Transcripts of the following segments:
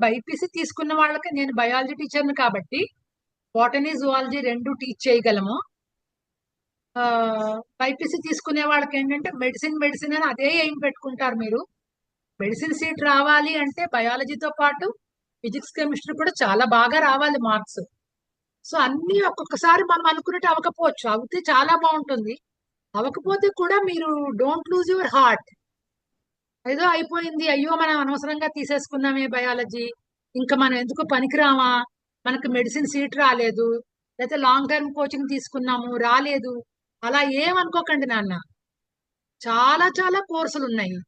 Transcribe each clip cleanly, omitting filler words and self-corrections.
BiPC తీసుకున్న వాళ్ళకి నేను బయాలజీ టీచర్ని కాబట్టి బాటనీ జువాలజీ రెండు టీచ్ చేయగలము. బైపీసీ తీసుకునే వాళ్ళకి ఏంటంటే మెడిసిన్ మెడిసిన్ అని అదే ఏం పెట్టుకుంటారు మీరు. మెడిసిన్ సీట్ రావాలి అంటే బయాలజీతో పాటు ఫిజిక్స్ కెమిస్ట్రీ కూడా చాలా బాగా రావాలి మార్క్స్. సో అన్ని ఒక్కొక్కసారి మనం అనుకున్నట్టు అవ్వకపోవచ్చు, అవుతే చాలా బాగుంటుంది. అవ్వకపోతే కూడా మీరు డోంట్ లూజ్ యువర్ హార్ట్. ఏదో అయిపోయింది, అయ్యో మనం అనవసరంగా తీసేసుకున్నామే బయాలజీ, ఇంకా మనం ఎందుకు పనికిరామా, మనకు మెడిసిన్ సీట్ రాలేదు, లేకపోతే లాంగ్ టర్మ్ కోచింగ్ తీసుకున్నాము రాలేదు, అలా ఏమనుకోకండి నాన్న. చాలా చాలా కోర్సులు ఉన్నాయి.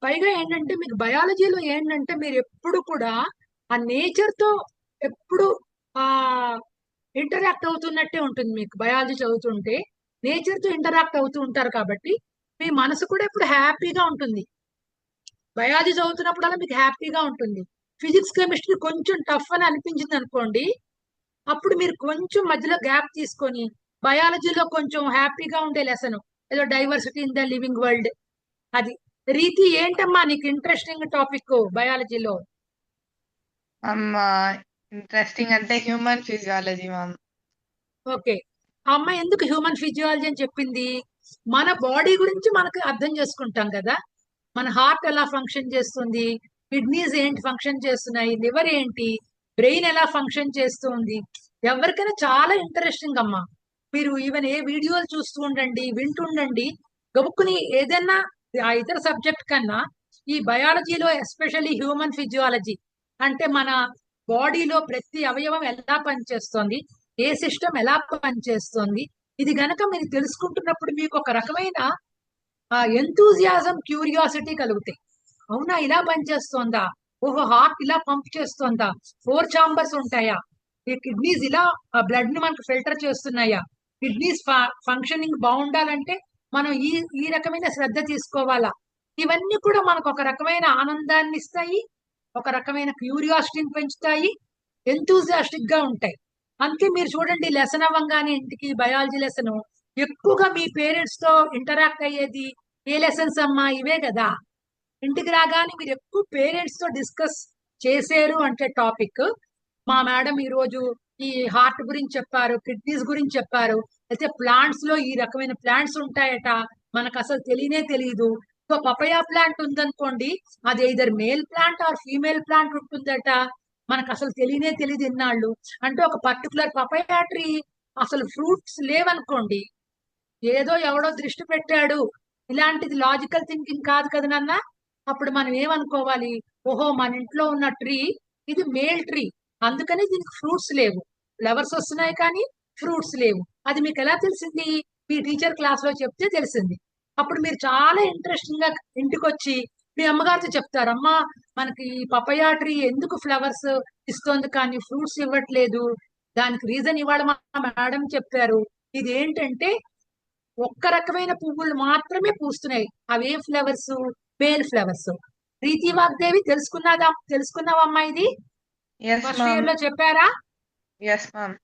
పైగా ఏంటంటే మీకు బయాలజీలో ఏంటంటే మీరు ఎప్పుడు కూడా ఆ నేచర్ తో ఎప్పుడు ఆ ఇంటరాక్ట్ అవుతున్నట్టే ఉంటుంది. మీకు బయాలజీ చదువుతుంటే నేచర్ తో ఇంటరాక్ట్ అవుతూ ఉంటారు కాబట్టి మీ మనసు కూడా ఎప్పుడు హ్యాపీగా ఉంటుంది. బయాలజీ చదువుతున్నప్పుడల్లా మీకు హ్యాపీగా ఉంటుంది. ఫిజిక్స్ కెమిస్ట్రీ కొంచెం టఫ్ అని అనిపించింది అనుకోండి, అప్పుడు మీరు కొంచెం మధ్యలో గ్యాప్ తీసుకొని బయాలజీలో కొంచెం హ్యాపీగా ఉండే లెసన్, ఏదో diversity in the living world, అది. రీతి ఏంటమ్మా నీకు ఇంట్రెస్టింగ్ టాపిక్ బయాలజీలో? అమ్మా ఇంట్రెస్టింగ్ అంటే హ్యూమన్ ఫిజియాలజీ మ్యామ్. ఓకే. ఆ అమ్మాయి ఎందుకు హ్యూమన్ ఫిజియాలజీ అని చెప్పింది? మన బాడీ గురించి మనకు అర్థం చేసుకుంటాం కదా. మన హార్ట్ ఎలా ఫంక్షన్ చేస్తుంది, కిడ్నీస్ ఏంటి ఫంక్షన్ చేస్తున్నాయి, లివర్ ఏంటి, బ్రెయిన్ ఎలా ఫంక్షన్ చేస్తుంది, ఎవరికైనా చాలా ఇంట్రెస్టింగ్ అమ్మా. మీరు ఈవెన్ ఏ వీడియోలు చూస్తూ ఉండండి, వింటుండండి, గబుక్కుని ఏదైనా ఆ ఇతర సబ్జెక్ట్ కన్నా ఈ బయాలజీలో ఎస్పెషల్లీ హ్యూమన్ ఫిజియాలజీ అంటే మన బాడీలో ప్రతి అవయవం ఎలా పనిచేస్తోంది, ఏ సిస్టమ్ ఎలా పనిచేస్తోంది, ఇది గనక మీరు తెలుసుకుంటున్నప్పుడు మీకు ఒక రకమైన ఎంతూజియాజం, క్యూరియాసిటీ కలుగుతాయి. అవునా, ఇలా పనిచేస్తోందా, ఓహో హార్ట్ ఇలా పంప్ చేస్తోందా, 4 ఛాంబర్స్ ఉంటాయా, ఈ కిడ్నీస్ ఇలా బ్లడ్ ని మనకు ఫిల్టర్ చేస్తున్నాయా, కిడ్నీస్ ఫంక్షనింగ్ బాగుండాలంటే మనం ఈ ఈ రకమైన శ్రద్ధ తీసుకోవాలా. ఇవన్నీ కూడా మనకు ఒక రకమైన ఆనందాన్ని ఇస్తాయి, ఒక రకమైన క్యూరియాసిటీని పెంచుతాయి, ఎంతూజియాస్టిక్ గా ఉంటాయి. అందుకే మీరు చూడండి, లెసన్ అవ్వంగానే ఇంటికి బయాలజీ లెసన్ ఎక్కువగా మీ పేరెంట్స్ తో ఇంటరాక్ట్ అయ్యేది ఏ లెసన్స్ అమ్మా, ఇవే కదా. ఇంటికి రాగానే మీరు ఎక్కువ పేరెంట్స్ తో డిస్కస్ చేశారు అంటే టాపిక్, మా మేడం ఈ రోజు ఈ హార్ట్ గురించి చెప్పారు, కిడ్నీస్ గురించి చెప్పారు, అయితే ప్లాంట్స్ లో ఈ రకమైన ప్లాంట్స్ ఉంటాయట, మనకు అసలు తెలియనే తెలియదు. సో పపయా ప్లాంట్ ఉందనుకోండి, అది ఇద్దరు male plant or female plant ఉంటుందట, మనకు అసలు తెలియనే తెలియదు ఇన్నాళ్ళు. అంటే ఒక పర్టికులర్ పపయా ట్రీ అసలు ఫ్రూట్స్ లేవనుకోండి, ఏదో ఎవడో దృష్టి పెట్టాడు, ఇలాంటిది లాజికల్ థింకింగ్ కాదు కదా నాన్న. అప్పుడు మనం ఏమనుకోవాలి, ఓహో మన ఇంట్లో ఉన్న ట్రీ ఇది మేల్ ట్రీ, అందుకని దీనికి ఫ్రూట్స్ లేవు, ఫ్లవర్స్ వస్తున్నాయి కానీ ఫ్రూట్స్ లేవు. అది మీకు ఎలా తెలిసింది? మీ టీచర్ క్లాస్ లో చెప్తే తెలిసింది. అప్పుడు మీరు చాలా ఇంట్రెస్టింగ్ గా ఇంటికి వచ్చి మీ అమ్మగారితో చెప్తారు, అమ్మా మనకి ఈ పపయా ట్రీ ఎందుకు ఫ్లవర్స్ ఇస్తోంది కానీ ఫ్రూట్స్ ఇవ్వట్లేదు, దానికి రీజన్ ఇవాళ మా మేడం చెప్పారు, ఇది ఏంటంటే ఒక్క రకమైన పువ్వులు మాత్రమే పూస్తున్నాయి, అవే flowers, male flowers. Preethi Vagdevi తెలుసుకున్నావమ్మా ఇది? Yes first ma'am. ఇయర్ లో చెప్పారా? Yes ma'am.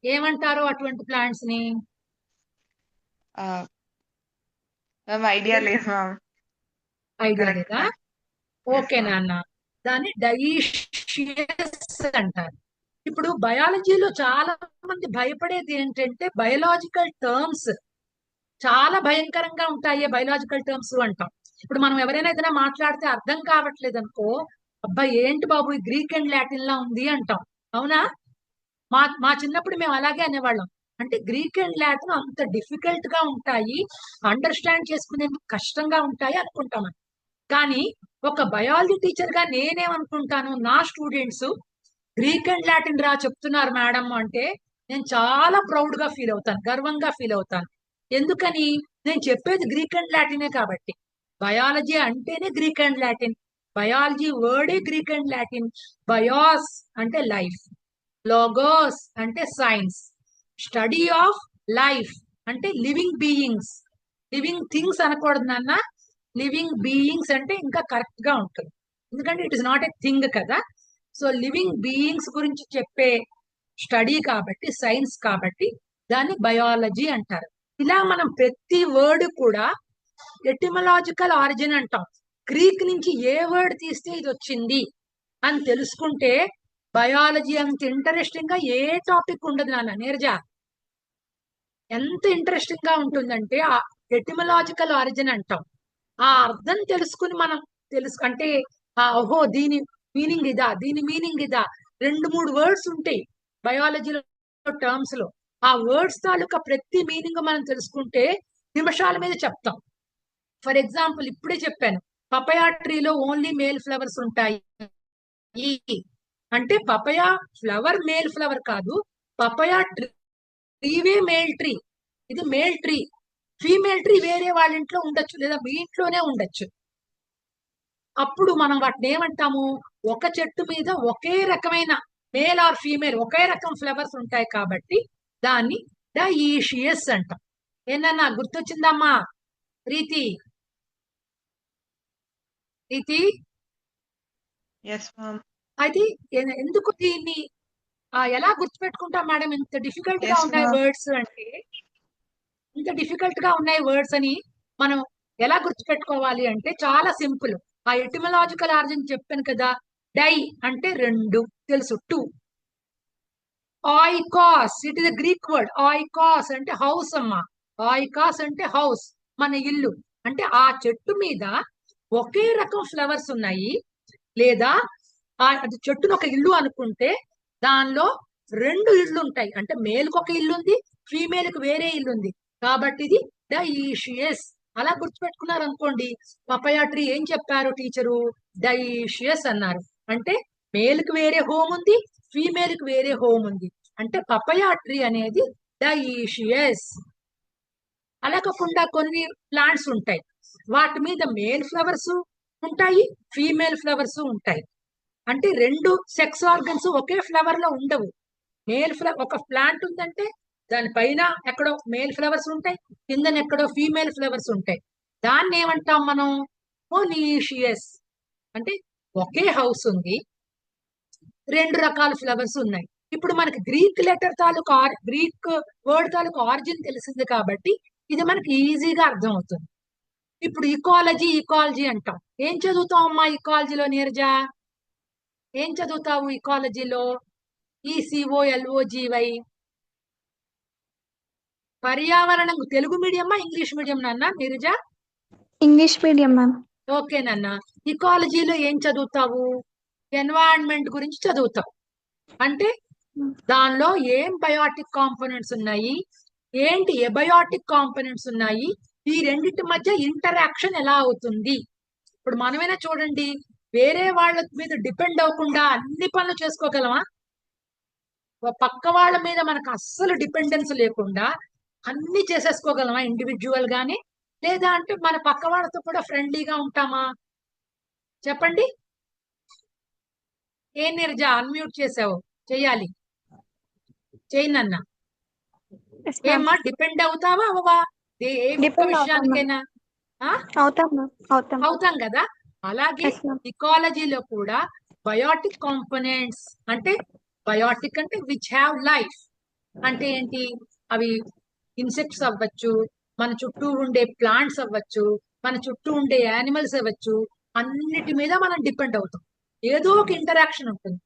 ఏమంటారు అటువంటి ప్లాంట్స్ ని? మ్యామ్ ఐడియా లేదు మ్యామ్. ఐడియా కరెక్ట్ లేదా? గా. Yes okay ma'am. నాన్న. దాన్ని డైషియస్ అంటారు. ఇప్పుడు బయాలజీలో చాలా మంది భయపడేది ఏంటంటే బయలాజికల్ టర్మ్స్ చాలా భయంకరంగా ఉంటాయి, బయలాజికల్ టర్మ్స్ అంటాం. ఇప్పుడు మనం ఎవరైనా ఏదైనా మాట్లాడితే అర్థం కావట్లేదు అనుకో, అబ్బాయి ఏంటి బాబు ఈ గ్రీక్ అండ్ లాటిన్ లా ఉంది అంటాం. అవునా? మా మా చిన్నప్పుడు మేము అలాగే అనేవాళ్ళం. అంటే గ్రీక్ అండ్ లాటిన్ అంత డిఫికల్ట్ గా ఉంటాయి, అండర్స్టాండ్ చేసుకునేందుకు కష్టంగా ఉంటాయి అనుకుంటాం. కానీ ఒక బయాలజీ టీచర్ గా నేనేమనుకుంటాను, నా స్టూడెంట్స్ గ్రీక్ అండ్ లాటిన్ రా చెప్తున్నారు మేడం అంటే నేను చాలా ప్రౌడ్ గా ఫీల్ అవుతాను, గర్వంగా ఫీల్ అవుతాను. ఎందుకని? నేను చెప్పేది గ్రీక్ అండ్ లాటినే కాబట్టి. బయాలజీ అంటేనే గ్రీక్ అండ్ లాటిన్, బయాలజీ వర్డే గ్రీక్ అండ్ లాటిన్. బయాస్ అంటే లైఫ్, లోగోస్ అంటే సైన్స్, స్టడీ ఆఫ్ లైఫ్ అంటే లివింగ్ బీయింగ్స్. లివింగ్ థింగ్స్ అనకూడదు నాన్న, లివింగ్ బీయింగ్స్ అంటే ఇంకా కరెక్ట్ గా ఉంటుంది, ఎందుకంటే it is not a thing కదా. సో లివింగ్ బీయింగ్స్ గురించి చెప్పే స్టడీ కాబట్టి, సైన్స్ కాబట్టి దాన్ని బయాలజీ అంటారు. ఇలా మనం ప్రతి వర్డ్ కూడా ఎటిమలాజికల్ ఆరిజిన్ అంటాం, గ్రీక్ నుంచి ఏ వర్డ్ తీస్తే ఇది వచ్చింది, అని తెలుసుకుంటే బయాలజీ అంత ఇంట్రెస్టింగ్ గా ఏ టాపిక్ ఉండదు నాన్న. నీరజ, ఎంత ఇంట్రెస్టింగ్ గా ఉంటుందంటే ఆ ఎటిమలాజికల్ ఆరిజిన్ అంటాం. ఆ అర్థం తెలుసుకుని మనం అంటే ఓహో దీని మీనింగ్ ఇదా, దీని మీనింగ్ ఇదా, 2-3 వర్డ్స్ ఉంటాయి బయాలజీలో టర్మ్స్ లో. ఆ వర్డ్స్ తాలూకా ప్రతి మీనింగ్ మనం తెలుసుకుంటే నిమిషాల మీద చెప్తాం. ఫర్ ఎగ్జాంపుల్ ఇప్పుడే చెప్పాను, పపయా ట్రీలో ఓన్లీ మేల్ ఫ్లవర్స్ ఉంటాయి అంటే పపయా ఫ్లవర్ మేల్ ఫ్లవర్ కాదు, పపయా ట్రీవే మేల్ ట్రీ. ఇది మేల్ ట్రీ. ఫీమేల్ ట్రీ వేరే వాళ్ళ ఇంట్లో ఉండొచ్చు, లేదా మీ ఇంట్లోనే ఉండొచ్చు. అప్పుడు మనం వాటిని ఏమంటాము, ఒక చెట్టు మీద ఒకే రకమైన మేల్ ఆర్ ఫీమేల్ ఒకే రకం ఫ్లవర్స్ ఉంటాయి కాబట్టి దాన్ని డైషియస్ అంటాం. ఏనన్నా గుర్తొచ్చిందమ్మా ప్రీతి? ప్రీతి, ఎస్ మ్యామ్. అది ఎందుకు దీన్ని ఎలా గుర్తుపెట్టుకుంటాం మేడం? ఇంత డిఫికల్ట్ గా ఎస్ ఉన్నాయి మ్యామ్. వర్డ్స్ అంటే, ఇంత డిఫికల్ట్ గా ఉన్నాయి వర్డ్స్ అని మనం ఎలా గుర్తుపెట్టుకోవాలి అంటే చాలా సింపుల్. ఆ ఎటిమలాజికల్ ఆరిజిన్ చెప్పాను కదా, డై అంటే 2 తెలుసు, 2. ఆయికాస్, ఇట్ ఇస్ గ్రీక్ వర్డ్. ఆయికాస్ అంటే హౌస్ అమ్మా. ఆయికాస్ అంటే హౌస్, మన ఇల్లు. అంటే ఆ చెట్టు మీద ఒకే రకం ఫ్లవర్స్ ఉన్నాయి, లేదా అది చెట్టును ఒక ఇల్లు అనుకుంటే దానిలో 2 ఇళ్ళు ఉంటాయి. అంటే మేల్కి ఒక ఇల్లు ఉంది, ఫీమేల్ కి వేరే ఇల్లు ఉంది. కాబట్టి ఇది డైషియస్. అలా గుర్తుపెట్టుకున్నారు అనుకోండి. పపయా ట్రీ ఏం చెప్పారు టీచరు? డైషియస్ అన్నారు. అంటే మేల్ కి వేరే హోమ్ ఉంది, ఫీమేల్ కి వేరే హోమ్ ఉంది. అంటే పపయా ట్రీ అనేది డైషియస్. అలా కాకుండా కొన్ని ప్లాంట్స్ ఉంటాయి, వాటి మీద మేల్ ఫ్లవర్స్ ఉంటాయి, ఫీమేల్ ఫ్లవర్స్ ఉంటాయి. అంటే 2 సెక్స్ ఆర్గన్స్ ఒకే ఫ్లవర్ లో ఉండవు. ఒక ప్లాంట్ ఉందంటే దానిపైన ఎక్కడో మేల్ ఫ్లవర్స్ ఉంటాయి, కిందన ఎక్కడో ఫీమేల్ ఫ్లవర్స్ ఉంటాయి. దాన్ని ఏమంటాం మనం? మొనీషియస్. అంటే ఒకే హౌస్ ఉంది, 2 రకాల ఫ్లవర్స్ ఉన్నాయి. ఇప్పుడు మనకి గ్రీక్ లెటర్ తాలూకు గ్రీక్ వర్డ్ తాలూకు ఆరిజిన్ తెలిసింది కాబట్టి ఇది మనకి ఈజీగా అర్థం అవుతుంది. ఇప్పుడు ఈకాలజీ అంటాం. ఏం చదువుతాం అమ్మా ఈకాలజీలో నీరజ? ఏం చదువుతావు ఈకాలజీలో? ECOLOGY. పర్యావరణం తెలుగు మీడియమా ఇంగ్లీష్ మీడియం నాన్న Neeraja? English medium ma'am. Okay నాన్న. ఈకాలజీలో ఏం చదువుతావు? ఎన్వైరన్మెంట్ గురించి చదువుతావు. అంటే దానిలో ఏం బయోటిక్ కాంపోనెంట్స్ ఉన్నాయి, ఏంటి ఎబయోటిక్ కాంపోనెంట్స్ ఉన్నాయి, ఈ రెండింటి మధ్య ఇంటరాక్షన్ ఎలా అవుతుంది. ఇప్పుడు మనమైనా చూడండి, వేరే వాళ్ళ మీద డిపెండ్ అవ్వకుండా అన్ని పనులు చేసుకోగలమా? పక్క వాళ్ళ మీద మనకు అస్సలు డిపెండెన్స్ లేకుండా అన్ని చేసేసుకోగలమా ఇండివిజువల్ గాని? లేదా అంటే మన పక్క వాళ్ళతో కూడా ఫ్రెండ్లీగా ఉంటామా? చెప్పండి. ఏ నీరజ అన్మ్యూట్ చేసావు? చెయ్యాలి, చేయనన్న. ఏమ్మా డిపెండ్ అవుతావా అవ్వవా ఏ ఒక్క డిపెండ్ అవుతాం మ్యామ్. విషయానికైనా? అవుతాం మ్యామ్. అవుతాం. అవుతాం కదా. అలాగే ఎస్ మ్యామ్. ఇకాలజీలో కూడా బయోటిక్ కాంపోనెంట్స్ అంటే, బయోటిక్ అంటే విచ్ హ్యావ్ లైఫ్. అంటే ఏంటి? అవి ఇన్సెక్ట్స్ అవ్వచ్చు, మన చుట్టూ ఉండే ప్లాంట్స్ అవ్వచ్చు, మన చుట్టూ ఉండే యానిమల్స్ అవ్వచ్చు, అన్నిటి మీద మనం డిపెండ్ అవుతాం. ఏదో ఒక ఇంటరాక్షన్ ఉంటుంది.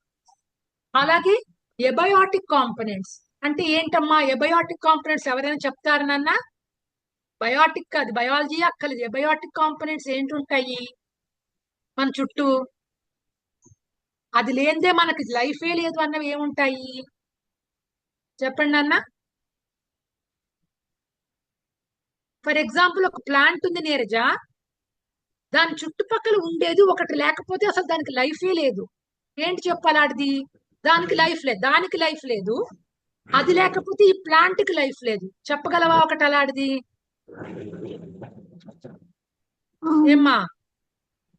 అలాగే ఎబయోటిక్ కాంపోనెంట్స్ అంటే ఏంటమ్మా? ఎబయోటిక్ కాంపోనెంట్స్ ఎవరైనా చెప్తారు నాన్న? బయోటిక్ కాదు, బయాలజీ అక్కర్లేదు. ఎబయోటిక్ కాంపోనెంట్స్ ఏంటి ఉంటాయి మన చుట్టూ? అది లేనిదే మనకి లైఫే లేదు అన్నవి ఏముంటాయి చెప్పండి అన్న. ఫర్ ఎగ్జాంపుల్ ఒక ప్లాంట్ ఉంది నీరజ, దాని చుట్టుపక్కల ఉండేది ఒకటి లేకపోతే అసలు దానికి లైఫే లేదు. ఏంటి చెప్పాలి ఆడిది? దానికి లైఫ్ లేదు, దానికి లైఫ్ లేదు. అది లేకపోతే ఈ ప్లాంట్ కి లైఫ్ లేదు. చెప్పగలవా ఒకటి అలాంటిది? ఏమ్మా?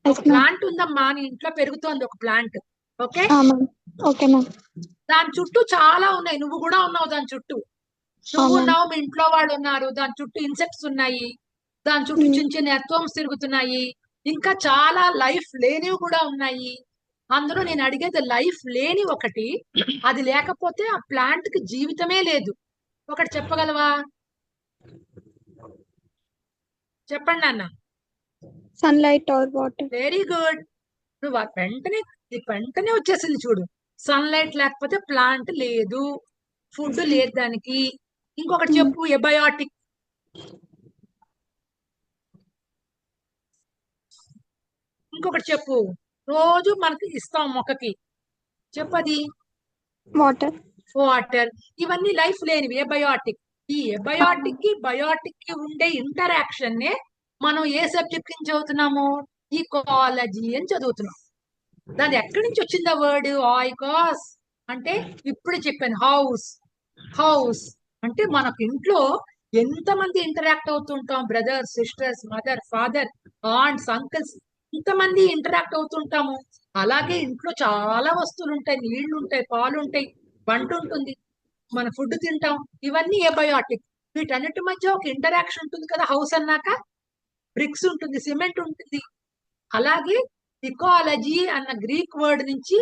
ఒక ప్లాంట్ ఉందమ్మా, నీ ఇంట్లో పెరుగుతోంది ఒక ప్లాంట్. Okay, okay ma'am. దాని చుట్టూ చాలా ఉన్నాయి, నువ్వు కూడా ఉన్నావు దాని చుట్టూ. నువ్వు ఉన్నావు, మీ ఇంట్లో వాళ్ళు ఉన్నారు, దాని చుట్టూ ఇన్సెక్ట్స్ ఉన్నాయి, దాని చుట్టూ చిన్న చిన్న ఎర్త్వర్మ్స్ తిరుగుతున్నాయి, ఇంకా చాలా లైఫ్ లేనివి కూడా ఉన్నాయి. అందులో నేను అడిగేది లైఫ్ లేని ఒకటి, అది లేకపోతే ఆ ప్లాంట్ కి జీవితమే లేదు. ఒకటి చెప్పగలవా? చెప్పండి అన్న. Sunlight or water. Very good. నువ్వు వెంటనే నీకు వెంటనే వచ్చేసింది చూడు. సన్లైట్ లేకపోతే ప్లాంట్ లేదు, ఫుడ్ లేదు దానికి. ఇంకొకటి చెప్పు, ఎబయాటిక్. ఇంకొకటి చెప్పు, రోజు మనకి ఇస్తాం మొక్కకి, చెప్పది. వాటర్. వాటర్. ఇవన్నీ లైఫ్ లేనివి, ఎబయాటిక్. ఈ ఎబయాటిక్ కి బయోటిక్ కి ఉండే ఇంటరాక్షన్ నే మనం ఏ సబ్జెక్ట్ నుంచి చదువుతున్నాము? ఈకాలజీ అని చదువుతున్నాం. దాని ఎక్కడి నుంచి వచ్చింది ఆ వర్డ్? ఆయికాస్ అంటే ఇప్పుడు చెప్పాను, హౌస్. హౌస్ అంటే మనకు ఇంట్లో ఎంతమంది ఇంటరాక్ట్ అవుతుంటాం, brothers, sisters, mother, father, aunts, uncles, ఇంతమంది ఇంటరాక్ట్ అవుతుంటాము. అలాగే ఇంట్లో చాలా వస్తువులు ఉంటాయి, నీళ్లు ఉంటాయి, పాలు ఉంటాయి, వంట ఉంటుంది, మన ఫుడ్ తింటాం. ఇవన్నీ ఏబయాటిక్. వీటన్నిటి మధ్య ఒక ఇంటరాక్షన్ ఉంటుంది కదా హౌస్ అన్నాక. బ్రిక్స్ ఉంటుంది, సిమెంట్ ఉంటుంది. అలాగే ఇకాలజీ అన్న గ్రీక్ వర్డ్ నుంచి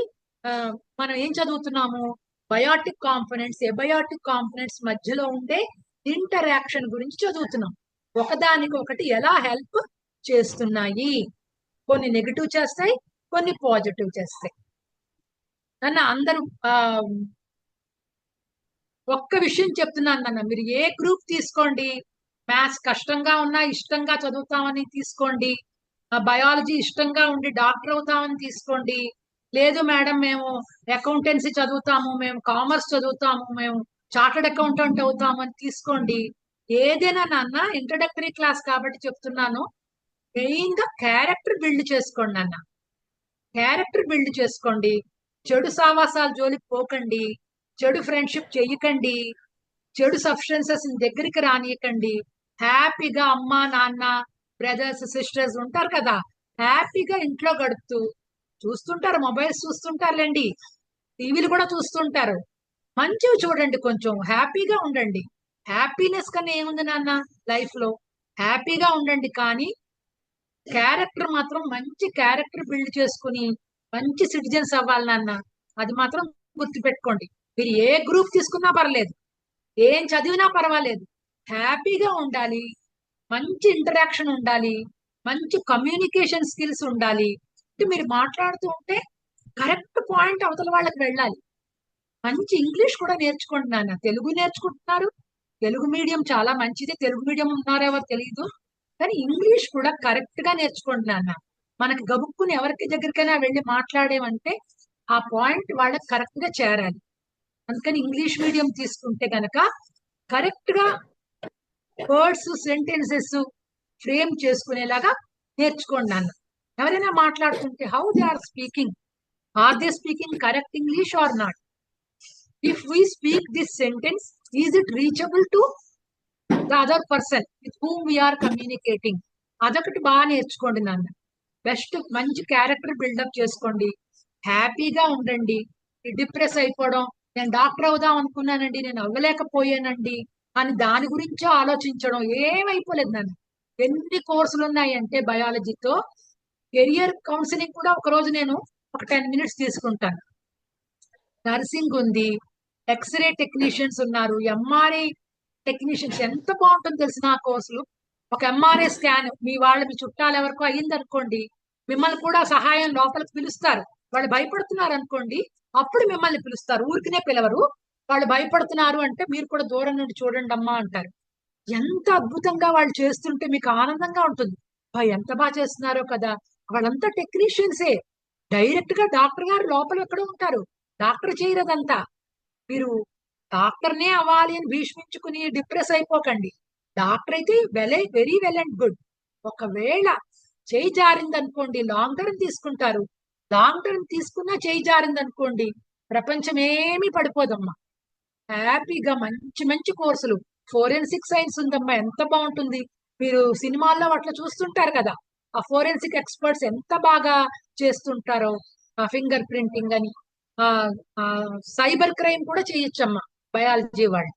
మనం ఏం చదువుతున్నాము? బయాటిక్ కాంపోనెంట్స్, ఎబయాటిక్ కాంపోనెంట్స్ మధ్యలో ఉండే ఇంటరాక్షన్ గురించి చదువుతున్నాం. ఒకదానికి ఒకటి ఎలా హెల్ప్ చేస్తున్నాయి. కొన్ని నెగిటివ్ చేస్తాయి, కొన్ని పాజిటివ్ చేస్తాయి. అందరూ ఒక్క విషయం చెప్తున్నాను నాన్న, మీరు ఏ గ్రూప్ తీసుకోండి, మ్యాథ్స్ కష్టంగా ఉన్నా ఇష్టంగా చదువుతామని తీసుకోండి, బయాలజీ ఇష్టంగా ఉండి డాక్టర్ అవుతామని తీసుకోండి, లేదు మేడం మేము అకౌంటెన్సీ చదువుతాము, మేము కామర్స్ చదువుతాము, మేము చార్టర్డ్ అకౌంటెంట్ అవుతామని తీసుకోండి. ఏదైనా నాన్న ఇంట్రడక్టరీ క్లాస్ కాబట్టి చెప్తున్నాను, మెయిన్ గా క్యారెక్టర్ బిల్డ్ చేసుకోండి నాన్న. క్యారెక్టర్ బిల్డ్ చేసుకోండి. చెడు సావాసాలు జోలికి పోకండి, చెడు ఫ్రెండ్షిప్ చెయ్యకండి, చెడు సబ్స్టెన్సెస్ దగ్గరికి రానియకండి. హ్యాపీగా అమ్మ, నాన్న, బ్రదర్స్, సిస్టర్స్ ఉంటారు కదా, హ్యాపీగా ఇంట్లో గడుపుతూ, చూస్తుంటారు మొబైల్స్ చూస్తుంటారులేండి, టీవీలు కూడా చూస్తుంటారు, మంచివి చూడండి, కొంచెం హ్యాపీగా ఉండండి. హ్యాపీనెస్ కన్నా ఏముంది నాన్న లైఫ్ లో? హ్యాపీగా ఉండండి. కానీ క్యారెక్టర్ మాత్రం మంచి క్యారెక్టర్ బిల్డ్ చేసుకుని మంచి సిటిజన్స్ అవ్వాలి నాన్న. అది మాత్రం గుర్తుపెట్టుకోండి. మీరు ఏ గ్రూప్ తీసుకున్నా పర్లేదు, ఏం చదివినా పర్వాలేదు, హ్యాపీగా ఉండాలి, మంచి ఇంటరాక్షన్ ఉండాలి, మంచి కమ్యూనికేషన్ స్కిల్స్ ఉండాలి. అంటే మీరు మాట్లాడుతూ ఉంటే కరెక్ట్ పాయింట్ అవతల వాళ్ళకి వెళ్ళాలి. మంచి ఇంగ్లీష్ కూడా నేర్చుకోండి నాన్న. తెలుగు నేర్చుకుంటున్నారు, తెలుగు మీడియం చాలా మంచిది, తెలుగు మీడియం ఉన్నారేవో తెలియదు, కానీ ఇంగ్లీష్ కూడా కరెక్ట్ గా నేర్చుకోండి నాన్న. మనకి గబుక్కుని ఎవరికి దగ్గరికైనా వెళ్ళి మాట్లాడేమంటే ఆ పాయింట్ వాళ్ళకి కరెక్ట్ గా చేరాలి. అందుకని ఇంగ్లీష్ మీడియం తీసుకుంటే గనక కరెక్ట్ గా వర్డ్స్, సెంటెన్సెస్ ఫ్రేమ్ చేసుకునేలాగా నేర్చుకోండి నాన్న. ఎవరైనా మాట్లాడుతుంటే how they are speaking, are they speaking correct English or not? If we speak this sentence, is it reachable to the other person with whom we are communicating? అదొకటి బాగా నేర్చుకోండి నాన్న. బెస్ట్ మంచి క్యారెక్టర్ బిల్డప్ చేసుకోండి, హ్యాపీగా ఉండండి. డిప్రెస్ అయిపోవడం, నేను డాక్టర్ అవుదాం అనుకున్నానండి, నేను అవ్వలేకపోయానండి అని దాని గురించి ఆలోచించడం ఏమైపోలేదు నాన్న. ఎన్ని కోర్సులు ఉన్నాయంటే బయాలజీతో. కెరియర్ కౌన్సిలింగ్ కూడా ఒక రోజు నేను ఒక 10 minutes తీసుకుంటాను. నర్సింగ్ ఉంది, ఎక్స్రే టెక్నీషియన్స్ ఉన్నారు, ఎంఆర్ఐ టెక్నీషియన్స్. ఎంత బాగుంటుంది తెలిసిన ఆ కోర్సులు. ఒక ఎంఆర్ఐ స్కాన్ మీ చుట్టాలు ఎవరికో అయ్యింది అనుకోండి, మిమ్మల్ని కూడా సహాయం లోపలికి పిలుస్తారు. వాళ్ళు భయపడుతున్నారు అనుకోండి, అప్పుడు మిమ్మల్ని పిలుస్తారు, ఊరికినే పిలవరు. వాళ్ళు భయపడుతున్నారు అంటే మీరు కూడా దూరం నుండి చూడండి అమ్మా అంటారు. ఎంత అద్భుతంగా వాళ్ళు చేస్తుంటే మీకు ఆనందంగా ఉంటుంది. ఎంత బాగా చేస్తున్నారో కదా. వాళ్ళంతా టెక్నీషియన్సే. డైరెక్ట్ గా డాక్టర్ గారు లోపల ఎక్కడ ఉంటారు, డాక్టర్ చేయరదంతా. మీరు డాక్టర్నే అవ్వాలి అని భీష్మించుకుని డిప్రెస్ అయిపోకండి. డాక్టర్ అయితే వెరీ వెల్ అండ్ గుడ్. ఒకవేళ చేయి జారింది అనుకోండి, లాంగ్ టర్మ్ తీసుకుంటారు. లాంగ్ టర్మ్ తీసుకున్నా చేయి జారింది అనుకోండి, ప్రపంచం ఏమీ పడిపోదమ్మా. హ్యాపీగా మంచి మంచి కోర్సులు, ఫోరెన్సిక్ సైన్స్ ఉందమ్మా, ఎంత బాగుంటుంది. మీరు సినిమాల్లో అట్లా చూస్తుంటారు కదా, ఆ ఫోరెన్సిక్ ఎక్స్పర్ట్స్ ఎంత బాగా చేస్తుంటారో. ఫింగర్ ప్రింటింగ్ అని, సైబర్ క్రైమ్ కూడా చేయొచ్చమ్మా బయాలజీ వాళ్ళు.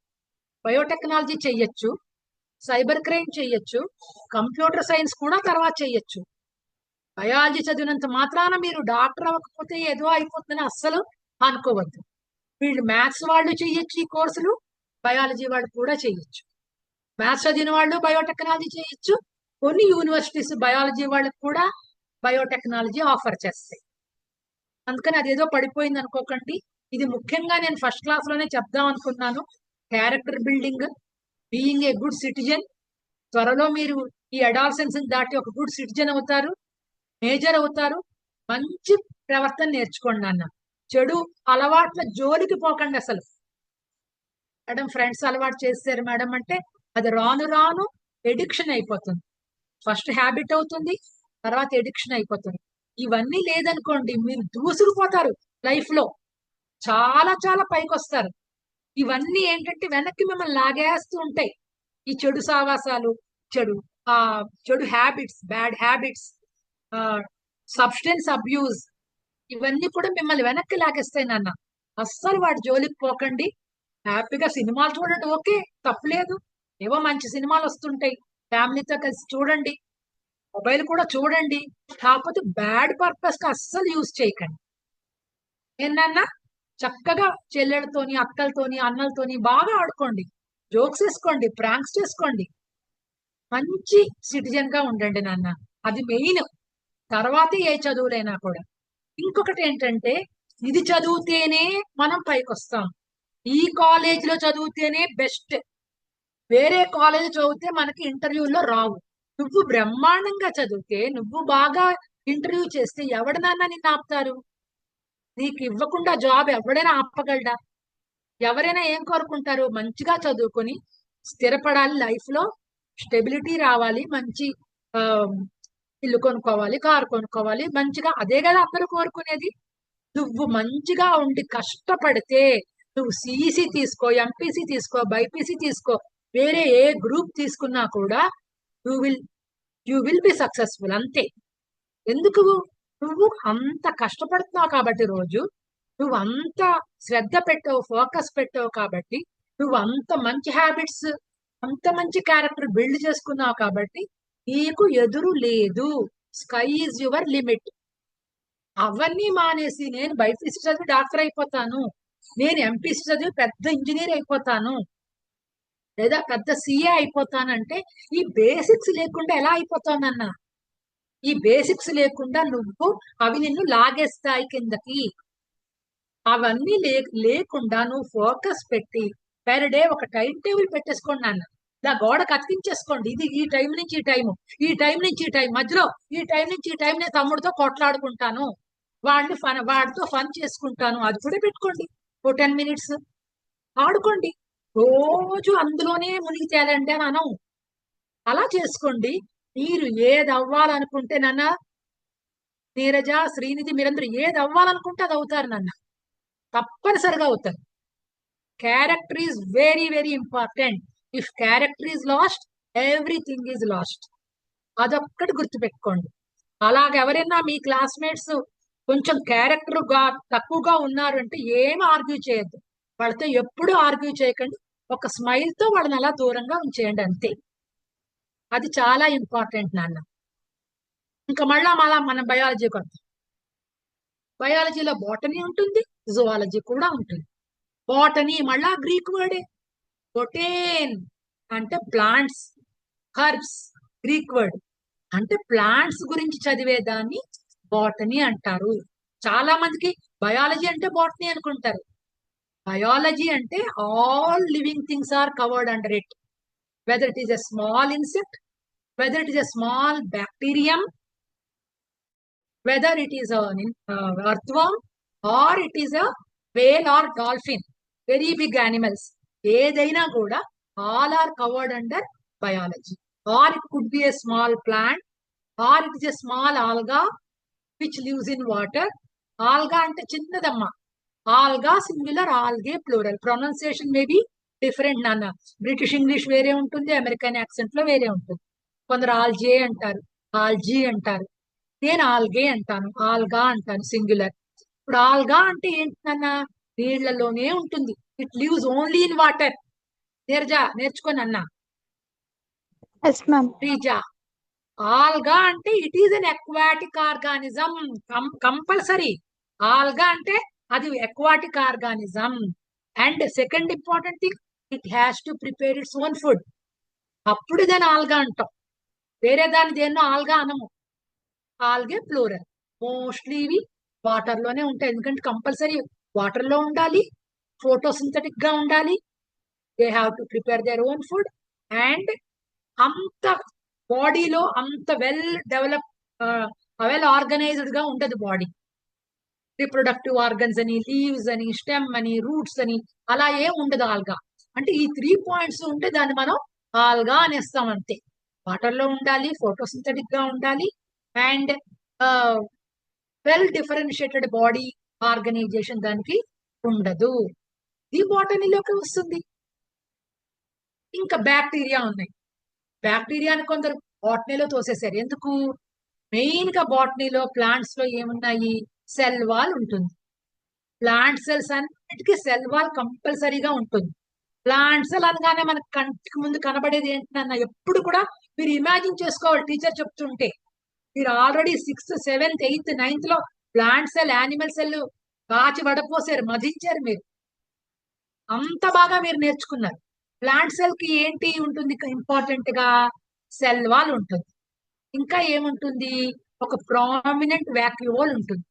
బయోటెక్నాలజీ చెయ్యొచ్చు, సైబర్ క్రైమ్ చెయ్యొచ్చు, కంప్యూటర్ సైన్స్ కూడా తర్వాత చెయ్యొచ్చు. బయాలజీ చదివినంత మాత్రాన మీరు డాక్టర్ అవ్వకపోతే ఏదో అయిపోతుందని అస్సలు అనుకోవద్దు. వీళ్ళు మ్యాథ్స్ వాళ్ళు చెయ్యొచ్చు ఈ కోర్సులు, బయాలజీ వాళ్ళు కూడా చెయ్యొచ్చు. మ్యాథ్స్ చదివిన వాళ్ళు బయోటెక్నాలజీ చేయొచ్చు, కొన్ని యూనివర్సిటీస్ బయాలజీ వాళ్ళకి కూడా బయోటెక్నాలజీ ఆఫర్ చేస్తాయి. అందుకని అదేదో పడిపోయింది అనుకోకండి. ఇది ముఖ్యంగా నేను ఫస్ట్ క్లాస్ లోనే చెప్దాం అనుకున్నాను. Character building, being a good citizen. త్వరలో మీరు ఈ అడాల్సెన్స్ దాటి ఒక గుడ్ సిటిజన్ అవుతారు, మేజర్ అవుతారు. మంచి ప్రవర్తన నేర్చుకోండి నాన్న. చెడు అలవాట్ల జోలికి పోకండి అసలు. మేడం ఫ్రెండ్స్ అలవాటు చేశారు మేడం అంటే అది రాను రాను ఎడిక్షన్ అయిపోతుంది. ఫస్ట్ హ్యాబిట్ అవుతుంది, తర్వాత ఎడిక్షన్ అయిపోతుంది. ఇవన్నీ లేదనుకోండి మీరు దూసుకుపోతారు లైఫ్ లో, చాలా చాలా పైకి వస్తారు. ఇవన్నీ ఏంటంటే వెనక్కి మిమ్మల్ని లాగేస్తూ ఉంటాయి. ఈ చెడు సావాసాలు, చెడు ఆ చెడు habits, bad habits, substance abuse, ఇవన్నీ కూడా మిమ్మల్ని వెనక్కి లాగేస్తాయి నాన్న. అస్సలు వాటి జోలికి పోకండి. హ్యాపీగా సినిమాలు చూడండి, ఓకే, తప్పులేదు. ఏవో మంచి సినిమాలు వస్తుంటాయి, ఫ్యామిలీతో కలిసి చూడండి. మొబైల్ కూడా చూడండి, కాకపోతే బ్యాడ్ పర్పస్ కి అస్సలు యూజ్ చేయకండి. ఏంటన్నా చక్కగా చెల్లెలతోని, అక్కలతోని, అన్నలతోని బాగా ఆడుకోండి, జోక్స్ వేసుకోండి, ప్రాంక్స్ చేసుకోండి. మంచి సిటిజన్ గా ఉండండి నాన్న. అది మెయిన్. తర్వాతే ఏ చదువులైనా కూడా. ఇంకొకటి ఏంటంటే ఇది చదివితేనే మనం పైకి వస్తాం, ఈ కాలేజ్ లో చదివితేనే బెస్ట్, వేరే కాలేజ్ చదివితే మనకి ఇంటర్వ్యూలో రావు. నువ్వు బ్రహ్మాండంగా చదివితే, నువ్వు బాగా ఇంటర్వ్యూ చేస్తే ఎవడనన్నా నిన్ను ఆపుతారు? నీకు ఇవ్వకుండా జాబ్ ఎవడైనా ఆపగలడా? ఎవరైనా ఏం కోరుకుంటారు? మంచిగా చదువుకొని స్థిరపడాలి, లైఫ్ లో స్టెబిలిటీ రావాలి, మంచి ఆ ఇల్లు కొనుక్కోవాలి, కారు కొనుక్కోవాలి, మంచిగా. అదే కదా అందరూ కోరుకునేది. నువ్వు మంచిగా ఉండి కష్టపడితే, నువ్వు సిఈసి తీసుకో, ఎంపీసీ తీసుకో, బైపీసీ తీసుకో, వేరే ఏ గ్రూప్ తీసుకున్నా కూడా you will you will be successful అంతే. ఎందుకు? నువ్వు అంత కష్టపడుతున్నావు కాబట్టి, రోజు నువ్వు అంత శ్రద్ధ పెట్టావు, ఫోకస్ పెట్టావు కాబట్టి, నువ్వు అంత మంచి హ్యాబిట్స్, అంత మంచి క్యారెక్టర్ బిల్డ్ చేసుకున్నావు కాబట్టి నీకు ఎదురు లేదు. Sky is your limit. అవన్నీ మానేసి నేను బైపీసీ చదివి డాక్టర్ అయిపోతాను, నేను ఎంపీసీ చదివి పెద్ద ఇంజనీర్ అయిపోతాను, లేదా పెద్ద సిఏ అయిపోతానంటే ఈ బేసిక్స్ లేకుండా ఎలా అయిపోతానన్నా? ఈ బేసిక్స్ లేకుండా నువ్వు అవి నిన్ను లాగేస్తాయి కిందకి. అవన్నీ లేకుండా నువ్వు ఫోకస్ పెట్టి పెర్ డే ఒక టైం టేబుల్ పెట్టేసుకోండి నాన్న. ఇలా గోడకు అతికించేసుకోండి, ఇది ఈ టైం నుంచి ఈ టైం, ఈ టైం నుంచి ఈ టైం, మధ్యలో ఈ టైం నుంచి ఈ టైం నేను తమ్ముడితో కొట్లాడుకుంటాను, వాడితో ఫన్ చేసుకుంటాను, అది కూడా పెట్టుకోండి. ఓ 10 minutes ఆడుకోండి, రోజు అందులోనే మునిగి తేలండి అని అనం. అలా చేసుకోండి. మీరు ఏది అవ్వాలనుకుంటే నాన్న, నీరజ, శ్రీనిధి, మీరందరూ ఏది అవ్వాలనుకుంటే అది అవుతారు నాన్న, తప్పనిసరిగా అవుతారు. Character is very very important. If character is lost, everything is lost. అదొక్కటి గుర్తుపెట్టుకోండి. అలాగ ఎవరైనా మీ క్లాస్మేట్స్ కొంచెం క్యారెక్టర్ తక్కువగా ఉన్నారు అంటే ఏం ఆర్గ్యూ చేయొద్దు, వాళ్ళతో ఎప్పుడూ ఆర్గ్యూ చేయకండి. ఒక స్మైల్ తో వాళ్ళని అలా దూరంగా ఉంచేయండి అంతే. అది చాలా ఇంపార్టెంట్ నాన్న. ఇంకా మళ్ళా మన బయాలజీకి వద్దాం. బయాలజీలో బాటనీ ఉంటుంది, జువాలజీ కూడా ఉంటుంది. బాటనీ మళ్ళా గ్రీక్ వర్డే. బొటేన్ అంటే ప్లాంట్స్, హర్బ్స్, గ్రీక్ వర్డ్. అంటే ప్లాంట్స్ గురించి చదివేదాన్ని బాటనీ అంటారు. చాలా మందికి బయాలజీ అంటే బాటనీ అనుకుంటారు. బయాలజీ అంటే all living things are covered under it, whether it is a small insect, whether it is a small bacterium, whether it is an earthworm or it is a whale or dolphin, very big animals, ఏదైనా కూడా all are covered under biology. Or it could be a small plant, or it is a small alga which lives in water. Alga అంటే చిన్నదమ్మా, alga singular, algae plural. Pronunciation may be different నాన్న. British English వేరే ఉంటుంది, American accent లో వేరే ఉంటుంది. కొందరు ఆల్జే అంటారు, ఆల్జీ అంటారు, నేను ఆల్గే అంటాను, ఆల్గా అంటాను సింగులర్. ఇప్పుడు ఆల్గా అంటే ఏంటన్నా? నీళ్లలోనే ఉంటుంది. It lives only in water. నేర్చుకోని అన్నా శ్రీజా. ఆల్గా అంటే it is an aquatic organism, compulsory. Alga అంటే అది aquatic organism. And second important thing, it has to prepare its own food. అప్పుడు దాన్ని ఆల్గా అంటాం, వేరే దాన్ని దేన్నో ఆల్గా అనము. Algae plural. మోస్ట్లీ ఇవి వాటర్ లోనే ఉంటాయి. ఎందుకంటే కంపల్సరీ వాటర్ లో ఉండాలి, ఫోటోసింథటిక్ గా ఉండాలి. They have to prepare their own food. And అంత బాడీలో అంత వెల్ ఆర్గనైజ్డ్ గా ఉంటది బాడీ. రిప్రొడక్టివ్ ఆర్గన్స్ అని, లీవ్స్ అని, స్టెమ్ అని, రూట్స్ అని అలా ఏం ఉండదు ఆల్గా. అంటే ఈ 3 పాయింట్స్ ఉంటే దాన్ని మనం ఆల్గా అనేస్తాం అంతే. వాటర్ లో ఉండాలి, ఫోటోసింథటిక్ గా ఉండాలి, and well differentiated body organization దానికి ఉండదు. ఈ బాటనీలోకి వస్తుంది. ఇంకా బ్యాక్టీరియా ఉన్నాయి. బ్యాక్టీరియాని కొందరు బాటనీలో తోసేశారు. ఎందుకు? మెయిన్ గా బాటనీలో ప్లాంట్స్ లో ఏమున్నాయి? సెల్ వాల్ ఉంటుంది. ప్లాంట్ సెల్స్ అన్నిటికీ సెల్ వాల్ కంపల్సరీగా ఉంటుంది. ప్లాంట్ సెల్ అనగానే మనకు కంటికి ముందు కనబడేది ఏంటన్నా ఎప్పుడు కూడా మీరు ఇమాజిన్ చేసుకోవాలి. టీచర్ చెప్తుంటే మీరు already 6th 7th 8th 9th లో ప్లాంట్ సెల్, యానిమల్ సెల్ కాచి వడపోసారు, మదించారు మీరు. అంత బాగా మీరు నేర్చుకున్నారు. ప్లాంట్ సెల్ కి ఏంటి ఉంటుంది ఇంపార్టెంట్ గా? సెల్ వాల్ ఉంటుంది. ఇంకా ఏముంటుంది? ఒక ప్రామినెంట్ వాక్యూోల్ ఉంటుంది.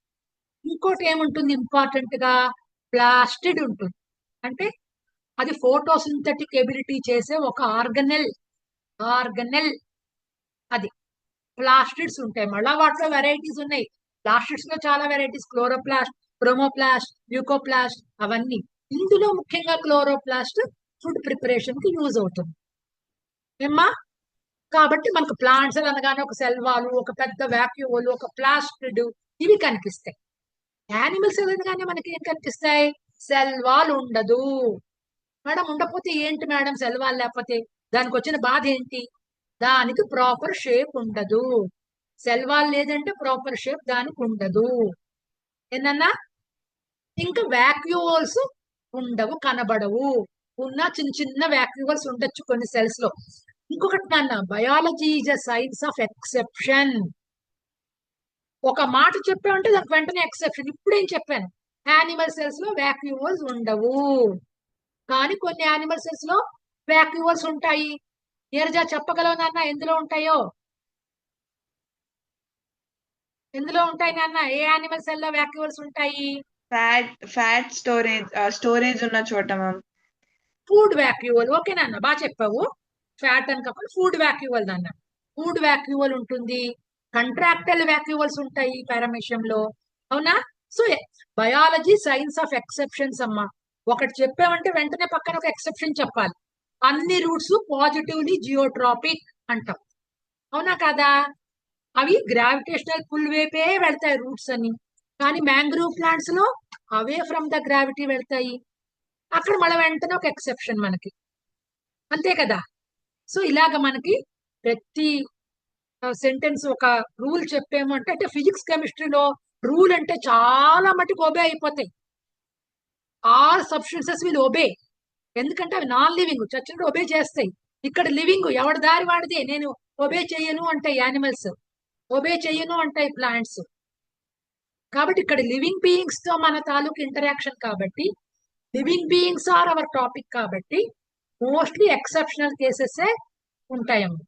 ఇంకోటి ఏముంటుంది ఇంపార్టెంట్ గా? ప్లాస్టిడ్ ఉంటుంది. అంటే అది ఫోటోసింథటిక్ ఎబిలిటీ చేసే ఒక ఆర్గనెల్. అది ప్లాస్టిడ్స్ ఉంటాయి. మళ్ళా వాటిలో వెరైటీస్ ఉన్నాయి. ప్లాస్టిడ్స్ లో చాలా వెరైటీస్, క్లోరోప్లాస్ట్, క్రోమోప్లాస్ట్, ల్యూకోప్లాస్ట్ అవన్నీ. ఇందులో ముఖ్యంగా క్లోరోప్లాస్ట్ ఫుడ్ ప్రిపరేషన్ కి యూజ్ అవుతుంది. ఏమ్మా? కాబట్టి మనకు ప్లాంట్స్ అనగానే ఒక సెల్ వాల్, ఒక పెద్ద వాక్యూల్, ఒక ప్లాస్టిడ్ ఇవి కనిపిస్తాయి. యానిమల్స్ అనగానే మనకి ఏం కనిపిస్తాయి? సెల్ వాల్ ఉండదు. మేడం ఉండకపోతే ఏంటి మేడం? సెల్ వాల్ లేకపోతే దానికి వచ్చిన బాధ ఏంటి? దానికి ప్రాపర్ షేప్ ఉండదు. సెల్ వాల్ లేదంటే ప్రాపర్ షేప్ దానికి ఉండదు. ఏందన్నా? ఇంకా వాక్యూల్స్ ఉండవు, కనబడవు. ఉన్న చిన్న చిన్న వాక్యూల్స్ ఉండొచ్చు కొన్ని సెల్స్ లో. ఇంకొకటి నాన్న, biology is a science of exception. ఒక మాట చెప్పామంటే దానికి వెంటనే ఎక్సెప్షన్. ఇప్పుడేం చెప్పాను? యానిమల్ సెల్స్ లో వాక్యూల్స్ ఉండవు, కానీ కొన్ని యానిమల్ సెల్స్ లో వాక్యూల్స్ ఉంటాయి. నీరజ చెప్పగలవు నాన్న ఎందులో ఉంటాయో? ఎందులో ఉంటాయి నాన్న? ఏ యానిమల్ సెల్ లో వాక్యూల్స్ ఉంటాయి? ఫ్యాట్ స్టోరేజ్ ఉన్న చోట మ్యామ్. Food vacuole. ఓకే నాన్న, బాగా చెప్పావు. ఫ్యాట్ అని కాకుండా ఫుడ్ వాక్యూల్ నాన్న. ఫుడ్ వాక్యూల్ ఉంటుంది. కంట్రాక్టల్ వాక్యూల్స్ ఉంటాయి పారామీషియంలో. అవునా? So biology science of exceptions అమ్మా. ఒకటి చెప్పామంటే వెంటనే పక్కన ఒక ఎక్సెప్షన్ చెప్పాలి. అన్ని రూట్స్ పాజిటివ్లీ జియోట్రాపిక్ అంటాం. అవునా కాదా? అవి గ్రావిటేషనల్ పుల్ వైపే వెళ్తాయి రూట్స్ అని. కానీ మ్యాంగ్రూవ్ ప్లాంట్స్ లో అవే ఫ్రమ్ ద గ్రావిటీ వెళ్తాయి. అక్కడ మళ్ళీ వెంటనే ఒక ఎక్సెప్షన్ మనకి. అంతే కదా? సో ఇలాగ మనకి ప్రతి సెంటెన్స్ ఒక రూల్ చెప్పాము అంటే ఫిజిక్స్ కెమిస్ట్రీలో రూల్ అంటే చాలా మటుకు ఒబే అయిపోతాయి. All substances will obey. ఎందుకంటే అవి నాన్ లివింగ్, చచ్చినట్టు ఒబే చేస్తాయి. ఇక్కడ లివింగ్, ఎవరి దారి వాడిదే. నేను ఒబే చెయ్యను అంటాయి యానిమల్స్, ఒబే చెయ్యను అంటాయి ప్లాంట్స్. కాబట్టి ఇక్కడ లివింగ్ బీయింగ్స్ తో మన తాలూకు ఇంటరాక్షన్ కాబట్టి, living beings are our topic కాబట్టి మోస్ట్లీ ఎక్సెప్షనల్ కేసెస్ ఉంటాయమ్మ.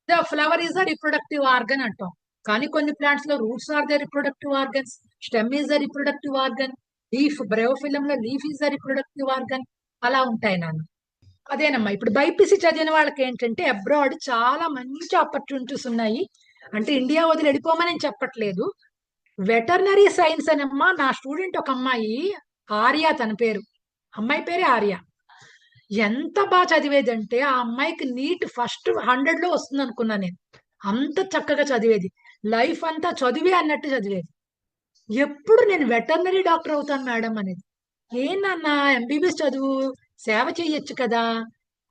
The flower is the reproductive organ అంటాం. కానీ కొన్ని ప్లాంట్స్ లో roots are the reproductive organs, stem is the reproductive organ, leaf bryophyllum లో leaf is the reproductive organ. అలా ఉంటాయి నాన్న. అదేనమ్మా. ఇప్పుడు బైపీసీ చదివిన వాళ్ళకి ఏంటంటే అబ్రాడ్ చాలా మంచి ఆపర్చునిటీస్ ఉన్నాయి. అంటే ఇండియా వదిలి వెళ్ళిపోమని నేను చెప్పట్లేదు. వెటర్నరీ సైన్స్ అనమ్మా. నా స్టూడెంట్ ఒక అమ్మాయి, ఆర్య తన పేరు, అమ్మాయి పేరే ఆర్య. ఎంత బాగా చదివేదంటే ఆ అమ్మాయికి నీట్ ఫస్ట్ 100 లో వస్తుంది అనుకున్నా నేను. అంత చక్కగా చదివేది. లైఫ్ అంతా చదివే అన్నట్టు చదివేది. ఎప్పుడు నేను వెటర్నరీ డాక్టర్ అవుతాను మేడం అనేది. ఏంటన్నా ఎంబీబీఎస్ చదువు, సేవ చెయ్యొచ్చు కదా.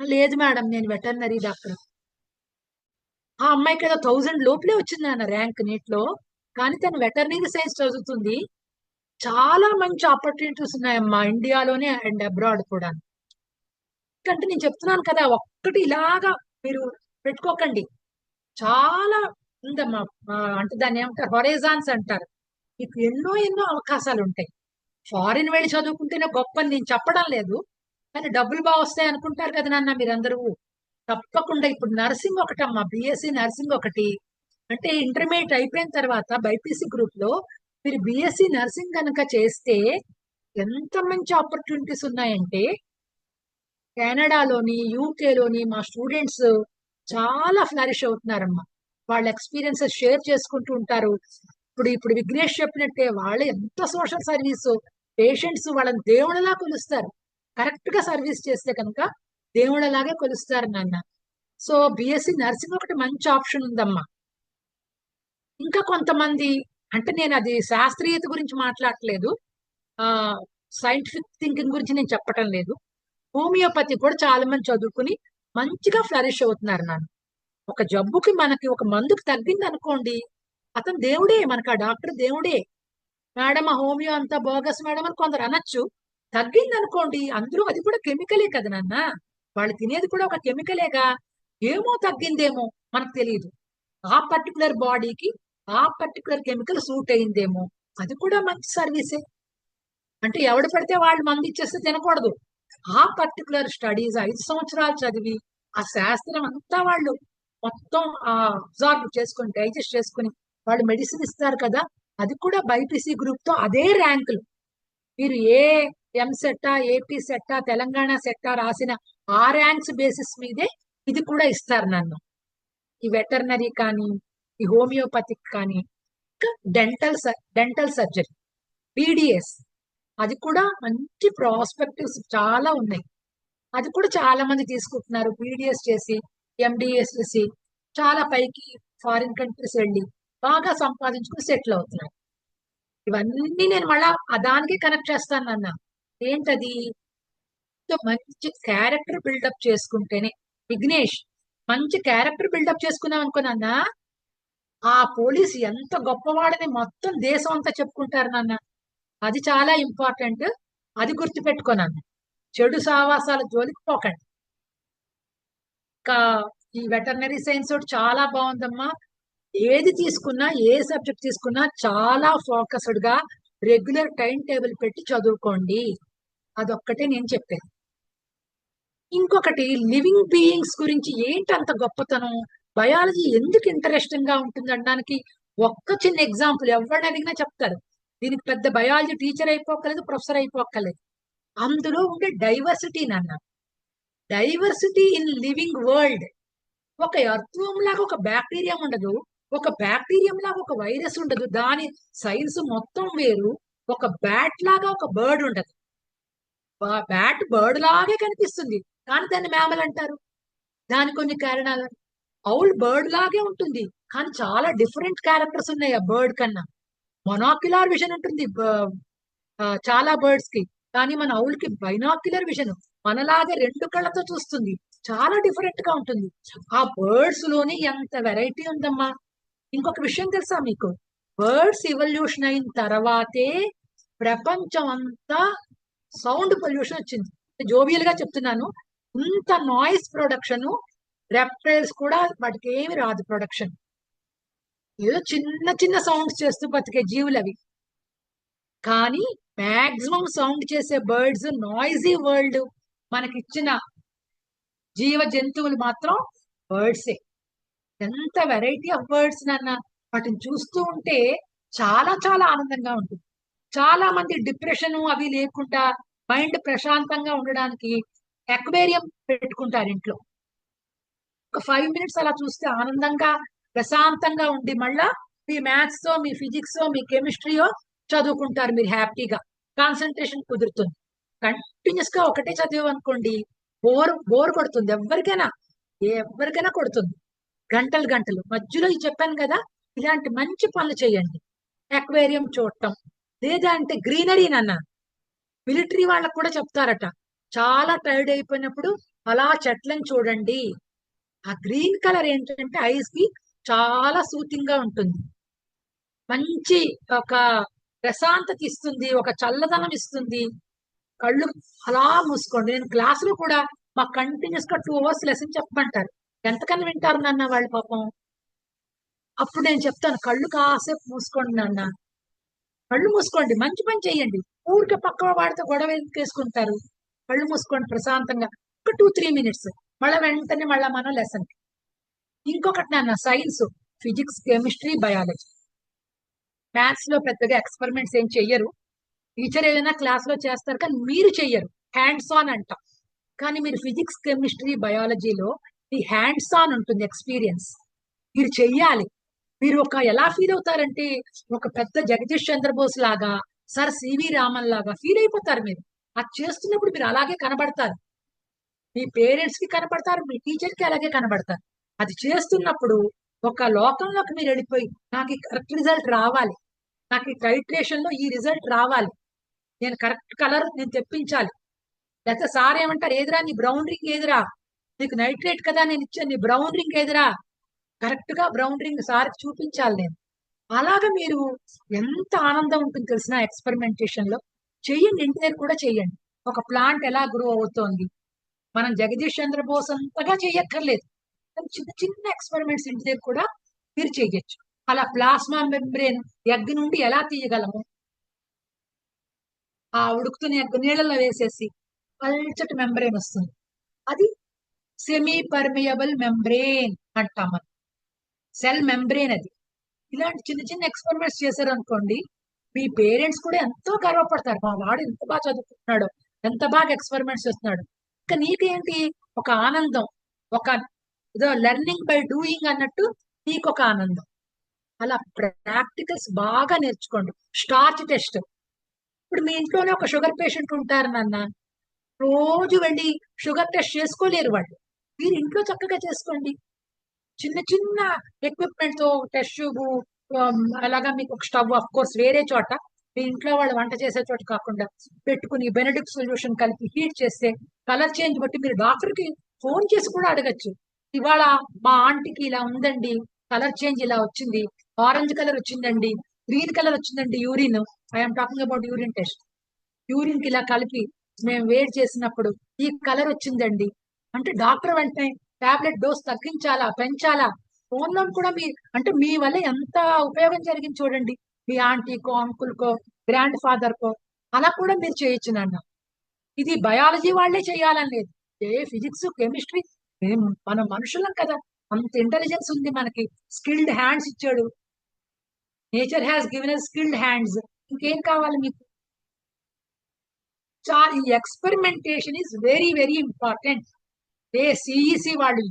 లేదు మేడం నేను వెటర్నరీ డాక్టర్. ఆ అమ్మాయికి ఏదో 1000 లోపలే వచ్చింది అన్న ర్యాంక్ నీట్ లో. కానీ తను వెటర్నరీ సైన్స్ చదువుతుంది. చాలా మంచి ఆపర్చునిటీస్ ఉన్నాయమ్మా ఇండియాలోనే అండ్ అబ్రాడ్ కూడా. ఎందుకంటే నేను చెప్తున్నాను కదా, ఒక్కటి ఇలాగా మీరు పెట్టుకోకండి. చాలా ఉందమ్మా. అంటే దాన్ని ఏమంటారు, హొరైజాన్స్ అంటారు. మీకు ఎన్నో ఎన్నో అవకాశాలు ఉంటాయి. ఫారిన్ వెళ్ళి చదువుకుంటేనే గొప్ప అని నేను చెప్పడం లేదు, కానీ డబ్బులు బాగా వస్తాయి అనుకుంటారు కదా నాన్న మీరందరూ. తప్పకుండా ఇప్పుడు నర్సింగ్ ఒకటమ్మా, బిఎస్సి నర్సింగ్ ఒకటి, అంటే ఇంటర్మీడియట్ అయిపోయిన తర్వాత బైపీసీ గ్రూప్ లో మీరు బిఎస్సి నర్సింగ్ కనుక చేస్తే ఎంత మంచి ఆపర్చునిటీస్ ఉన్నాయంటే కెనడాలోని యూకేలోని మా స్టూడెంట్స్ చాలా ఫ్లరిష్ అవుతున్నారమ్మా. వాళ్ళ ఎక్స్పీరియన్సెస్ షేర్ చేసుకుంటూ ఉంటారు. ఇప్పుడు విఘ్నేష్ చెప్పినట్టే వాళ్ళు ఎంత సోషల్ సర్వీస్, పేషెంట్స్ వాళ్ళని దేవుళ్ళలా కొలుస్తారు. కరెక్ట్ గా సర్వీస్ చేస్తే కనుక దేవుళ్ళలాగే కొలుస్తారు నాన్న. సో బిఎస్సి నర్సింగ్ ఒకటి మంచి ఆప్షన్ ఉందమ్మా. ఇంకా కొంతమంది, అంటే నేను అది శాస్త్రీయత గురించి మాట్లాడట్లేదు, ఆ సైంటిఫిక్ థింకింగ్ గురించి నేను చెప్పటం లేదు. హోమియోపతి కూడా చాలా మంది చదువుకుని మంచిగా ఫ్లరిష్ అవుతున్నారు నాన్న. ఒక జబ్బుకి మనకి ఒక మందుకు తగ్గింది అనుకోండి, అతను దేవుడే, మనకు ఆ డాక్టర్ దేవుడే. మేడం ఆ హోమియో అంతా బోగస్ మేడం అని కొందరు అనొచ్చు. తగ్గింది అనుకోండి, అందులో అది కూడా కెమికలే కదా నాన్న. వాళ్ళు తినేది కూడా ఒక కెమికలేగా. ఏమో తగ్గిందేమో మనకు తెలియదు. ఆ పర్టికులర్ బాడీకి ఆ పర్టికులర్ కెమికల్ సూట్ అయిందేమో, అది కూడా మంచి సర్వీసే. అంటే ఎవడు పడితే వాళ్ళు మంది ఇచ్చేస్తే తినకూడదు. ఆ పర్టికులర్ స్టడీస్ 5 సంవత్సరాలు చదివి ఆ శాస్త్రం అంతా వాళ్ళు మొత్తం అబ్జార్బ్ చేసుకొని డైజెస్ట్ చేసుకుని వాళ్ళు మెడిసిన్ ఇస్తారు కదా. అది కూడా బైపీసీ గ్రూప్ తో అదే ర్యాంకులు. మీరు ఏ ఎంసెట్టా, ఏపీ సెట్టా, తెలంగాణ సెట్టా రాసిన ఆ ర్యాంక్స్ బేసిస్ మీదే ఇది కూడా ఇస్తారు నన్ను. ఈ వెటర్నరీ కానీ, ఈ హోమియోపతిక్ కానీ, ఇంకా డెంటల్ సర్జరీ, పీడిఎస్, అది కూడా మంచి ప్రాస్పెక్టివ్స్ చాలా ఉన్నాయి. అది కూడా చాలా మంది తీసుకుంటున్నారు. పీడిఎస్ చేసి ఎండిఎస్ చేసి చాలా పైకి ఫారిన్ కంట్రీస్ వెళ్ళి బాగా సంపాదించుకుని సెటిల్ అవుతున్నారు. ఇవన్నీ నేను మళ్ళా దానికే కనెక్ట్ చేస్తాను అన్న. ఏంటది? మంచి క్యారెక్టర్ బిల్డప్ చేసుకుంటేనే. విఘ్నేష్, మంచి క్యారెక్టర్ బిల్డప్ చేసుకున్నాం అనుకున్నా, ఆ పోలీస్ ఎంత గొప్పవాడని మొత్తం దేశం అంతా చెప్పుకుంటారు నాన్న. అది చాలా ఇంపార్టెంట్. అది గుర్తుపెట్టుకోనన్న. చెడు సావాసాల జోలికి పోకండి. ఇంకా ఈ వెటర్నరీ సైన్స్ చాలా బాగుందమ్మా. ఏది తీసుకున్నా, ఏ సబ్జెక్ట్ తీసుకున్నా చాలా ఫోకస్డ్ గా రెగ్యులర్ టైం టేబుల్ పెట్టి చదువుకోండి. అదొక్కటే నేను చెప్పాను. ఇంకొకటి, లివింగ్ బీయింగ్స్ గురించి ఏంటి అంత గొప్పతనం, బయాలజీ ఎందుకు ఇంట్రెస్టింగ్ గా ఉంటుంది అనడానికి ఒక్క చిన్న ఎగ్జాంపుల్ ఎవరిని అడిగినా చెప్తారు. దీనికి పెద్ద బయాలజీ టీచర్ అయిపోక్కలేదు, ప్రొఫెసర్ అయిపోక్కలేదు. అందులో ఉండే డైవర్సిటీ నాన్న. Diversity in living world. ఒక ఎర్త్వర్మ్ లాగా ఒక బ్యాక్టీరియా ఉండదు, ఒక బ్యాక్టీరియం లాగా ఒక వైరస్ ఉండదు, దాని సైన్స్ మొత్తం వేరు. ఒక బ్యాట్ లాగా ఒక బర్డ్ ఉండదు. బ్యాట్ బర్డ్ లాగే కనిపిస్తుంది, కానీ దాన్ని మ్యామల్ అంటారు. దాని కొన్ని కారణాలు. ఔల్ బర్డ్ లాగే ఉంటుంది, కానీ చాలా డిఫరెంట్ క్యారెక్టర్స్ ఉన్నాయి ఆ బర్డ్ కన్నా. మొనాక్యులర్ విజన్ ఉంటుంది చాలా బర్డ్స్ కి, కానీ మన ఔల్ కి బైనాక్యులర్ విజన్. మనలాగే 2 కళ్ళతో చూస్తుంది. చాలా డిఫరెంట్ గా ఉంటుంది. ఆ బర్డ్స్ లోని ఎంత వెరైటీ ఉందమ్మా. ఇంకొక విషయం తెలుసా మీకు? బర్డ్స్ ఇవల్యూషన్ అయిన తర్వాతే ప్రపంచం అంతా సౌండ్ పొల్యూషన్ వచ్చింది. జోవియల్ గా చెప్తున్నాను. ఇంత నాయిస్ ప్రొడక్షన్, రెప్టైల్స్ కూడా వాటికి ఏమి రాదు ప్రొడక్షన్. ఏదో చిన్న చిన్న సౌండ్స్ చేస్తూ బతికే జీవులు అవి. కానీ మాక్సిమం సౌండ్ చేసే బర్డ్స్, నాయిజీ వరల్డ్ మనకిచ్చిన జీవ జంతువులు మాత్రం బర్డ్సే. ఎంత వెరైటీ ఆఫ్ బర్డ్స్ నాన్న. వాటిని చూస్తూ ఉంటే చాలా చాలా ఆనందంగా ఉంటుంది. చాలా మంది డిప్రెషన్ అవి లేకుండా మైండ్ ప్రశాంతంగా ఉండడానికి అక్వేరియం పెట్టుకుంటారు ఇంట్లో. ఒక 5 మినిట్స్ అలా చూస్తే ఆనందంగా ప్రశాంతంగా ఉండి మళ్ళా మీ మ్యాథ్స్ తో, మీ ఫిజిక్స్, మీ కెమిస్ట్రీయో చదువుకుంటారు. మీరు హ్యాపీగా కాన్సన్ట్రేషన్ కుదురుతుంది. కంటిన్యూస్ గా ఒకటే చదివాం అనుకోండి, బోర్ కొడుతుంది. ఎవరికైనా కొడుతుంది. గంటలు గంటలు మధ్యలో చెప్పాను కదా, ఇలాంటి మంచి పనులు చేయండి. అక్వేరియం చూడటం, లేదా అంటే గ్రీనరీ నాన్న. మిలిటరీ వాళ్ళకు కూడా చెప్తారట, చాలా టైర్డ్ అయిపోయినప్పుడు అలా చెట్లను చూడండి. ఆ గ్రీన్ కలర్ ఏంటంటే ఐస్ కి చాలా సూతింగ్ గా ఉంటుంది. మంచి ఒక ప్రశాంతత ఇస్తుంది, ఒక చల్లదనం ఇస్తుంది. కళ్ళు అలా మూసుకోండి. నేను క్లాసులో కూడా మాకు కంటిన్యూస్ గా 2 అవర్స్ లెసన్ చెప్పమంటారు. ఎంతకన్నా వింటారు నాన్న వాళ్ళు పాపం. అప్పుడు నేను చెప్తాను, కళ్ళు కాసేపు మూసుకోండి నాన్న, కళ్ళు మూసుకోండి, మంచి పని చేయండి. ఊరికే పక్క వాడితో గొడవ వేసుకుంటారు. కళ్ళు మూసుకోండి ప్రశాంతంగా ఒక 2-3 మినిట్స్, మళ్ళీ వెంటనే మళ్ళా మనం లెసన్. ఇంకొకటి నాన్న, science physics, chemistry, biology. Maths లో పెద్దగా ఎక్స్పెరిమెంట్స్ ఏం చెయ్యరు. టీచర్ ఏదైనా క్లాస్ లో చేస్తారు కానీ మీరు చెయ్యరు, హ్యాండ్స్ ఆన్ అంటాం. కానీ మీరు ఫిజిక్స్, కెమిస్ట్రీ, బయాలజీలో ఈ హ్యాండ్స్ ఆన్ ఉంటుంది, ఎక్స్పీరియన్స్ మీరు చెయ్యాలి. మీరు ఎలా ఫీల్ అవుతారంటే ఒక పెద్ద జగదీష్ చంద్రబోస్ లాగా, సర్ సివి రామన్ లాగా ఫీల్ అయిపోతారు మీరు. అది చేస్తున్నప్పుడు మీరు అలాగే కనబడతారు, మీ పేరెంట్స్ కి కనబడతారు, మీ టీచర్ కి అలాగే కనబడతారు. అది చేస్తున్నప్పుడు ఒక లోకంలోకి మీరు వెళ్ళిపోయి నాకు ఈ కరెక్ట్ రిజల్ట్ రావాలి, నాకు ఈ టైట్రేషన్ లో ఈ రిజల్ట్ రావాలి, నేను కరెక్ట్ కలర్ నేను తెప్పించాలి. లేకపోతే సార్ ఏమంటారు, ఏదిరా నీ బ్రౌన్ రింగ్ ఏదిరా, నీకు నైట్రేట్ కదా నేను ఇచ్చాను, నీ బ్రౌన్ రింగ్ ఏదిరా, కరెక్ట్ గా బ్రౌన్ రింగ్ సార్ చూపించాలి నేను. అలాగా మీరు ఎంత ఆనందం ఉంటుంది తెలిసిన ఎక్స్పెరిమెంటేషన్ లో. చెయ్యండి, ఇంటి దగ్గర కూడా చెయ్యండి. ఒక ప్లాంట్ ఎలా గ్రో అవుతోంది, మనం జగదీష్ చంద్రబోస్ అంతగా చెయ్యక్కర్లేదు, చిన్న చిన్న ఎక్స్పెరిమెంట్స్ ఇంటి దగ్గర కూడా మీరు చెయ్యొచ్చు. అలా ప్లాస్మా మెంబ్రేన్ ఎగ్ నుండి ఎలా తీయగలము, ఆ ఉడుకుతున్న ఎగ్ నీళ్ళలో వేసేసి పల్చటి మెంబ్రేన్ వస్తుంది, అది సెమీ పర్మియబుల్ మెంబ్రేన్ అంటాం మనం, సెల్ మెంబ్రేన్ అది. ఇలాంటి చిన్న చిన్న ఎక్స్పెరిమెంట్స్ చేశారు అనుకోండి, మీ పేరెంట్స్ కూడా ఎంతో గర్వపడతారు, మా వాడు ఎంత బాగా చదువుకుంటున్నాడు, ఎంత బాగా ఎక్స్పెరిమెంట్స్ చేస్తున్నాడు. ఇంకా నీకేంటి ఒక ఆనందం, ఒక ఏదో లెర్నింగ్ బై డూయింగ్ అన్నట్టు నీకు ఒక ఆనందం. అలా ప్రాక్టికల్స్ బాగా నేర్చుకోండి. స్టార్చ్ టెస్ట్, ఇప్పుడు మీ ఇంట్లోనే ఒక షుగర్ పేషెంట్ ఉంటారు నాన్న, రోజు వెళ్ళి షుగర్ టెస్ట్ చేసుకోలేరు వాళ్ళు, మీరు ఇంట్లో చక్కగా చేసుకోండి. చిన్న చిన్న ఎక్విప్మెంట్ తో టెస్ట్ ట్యూబ్, అలాగా మీకు ఒక స్టవ్, ఆఫ్ కోర్స్ వేరే చోట మీ ఇంట్లో వాళ్ళు వంట చేసే చోట కాకుండా పెట్టుకుని బెనడిక్ట్ సొల్యూషన్ కలిపి హీట్ చేస్తే కలర్ చేంజ్ బట్టి మీరు డాక్టర్ కి ఫోన్ చేసి కూడా అడగచ్చు, ఇవాళ మా ఆంటీకి ఇలా ఉందండి, కలర్ చేంజ్ ఇలా వచ్చింది, ఆరెంజ్ కలర్ వచ్చిందండి, గ్రీన్ కలర్ వచ్చిందండి, urine, I'm talking about urine test, urine కి ఇలా కలిపి మేము వేడి చేసినప్పుడు ఈ కలర్ వచ్చిందండి అంటే డాక్టర్ వెంటనే టాబ్లెట్ డోస్ తగ్గించాలా పెంచాలా. ఫోన్ లో కూడా మీ వల్ల ఎంత ఉపయోగం జరిగింది చూడండి, మీ ఆంటీకో, అంకుల్కో, గ్రాండ్ ఫాదర్ కో, అలా కూడా మీరు చేయొచ్చు నాన్న. ఇది బయాలజీ వాళ్ళే చేయాలని లేదు, ఫిజిక్స్, కెమిస్ట్రీ, మన మనుషులం కదా, అంత ఇంటెలిజెన్స్ ఉంది మనకి, స్కిల్డ్ హ్యాండ్స్ ఇచ్చాడు, nature has given us skilled hands, ఇంకేం కావాలి మీకు. ఈ experimentation is very very important. CEC వాళ్ళు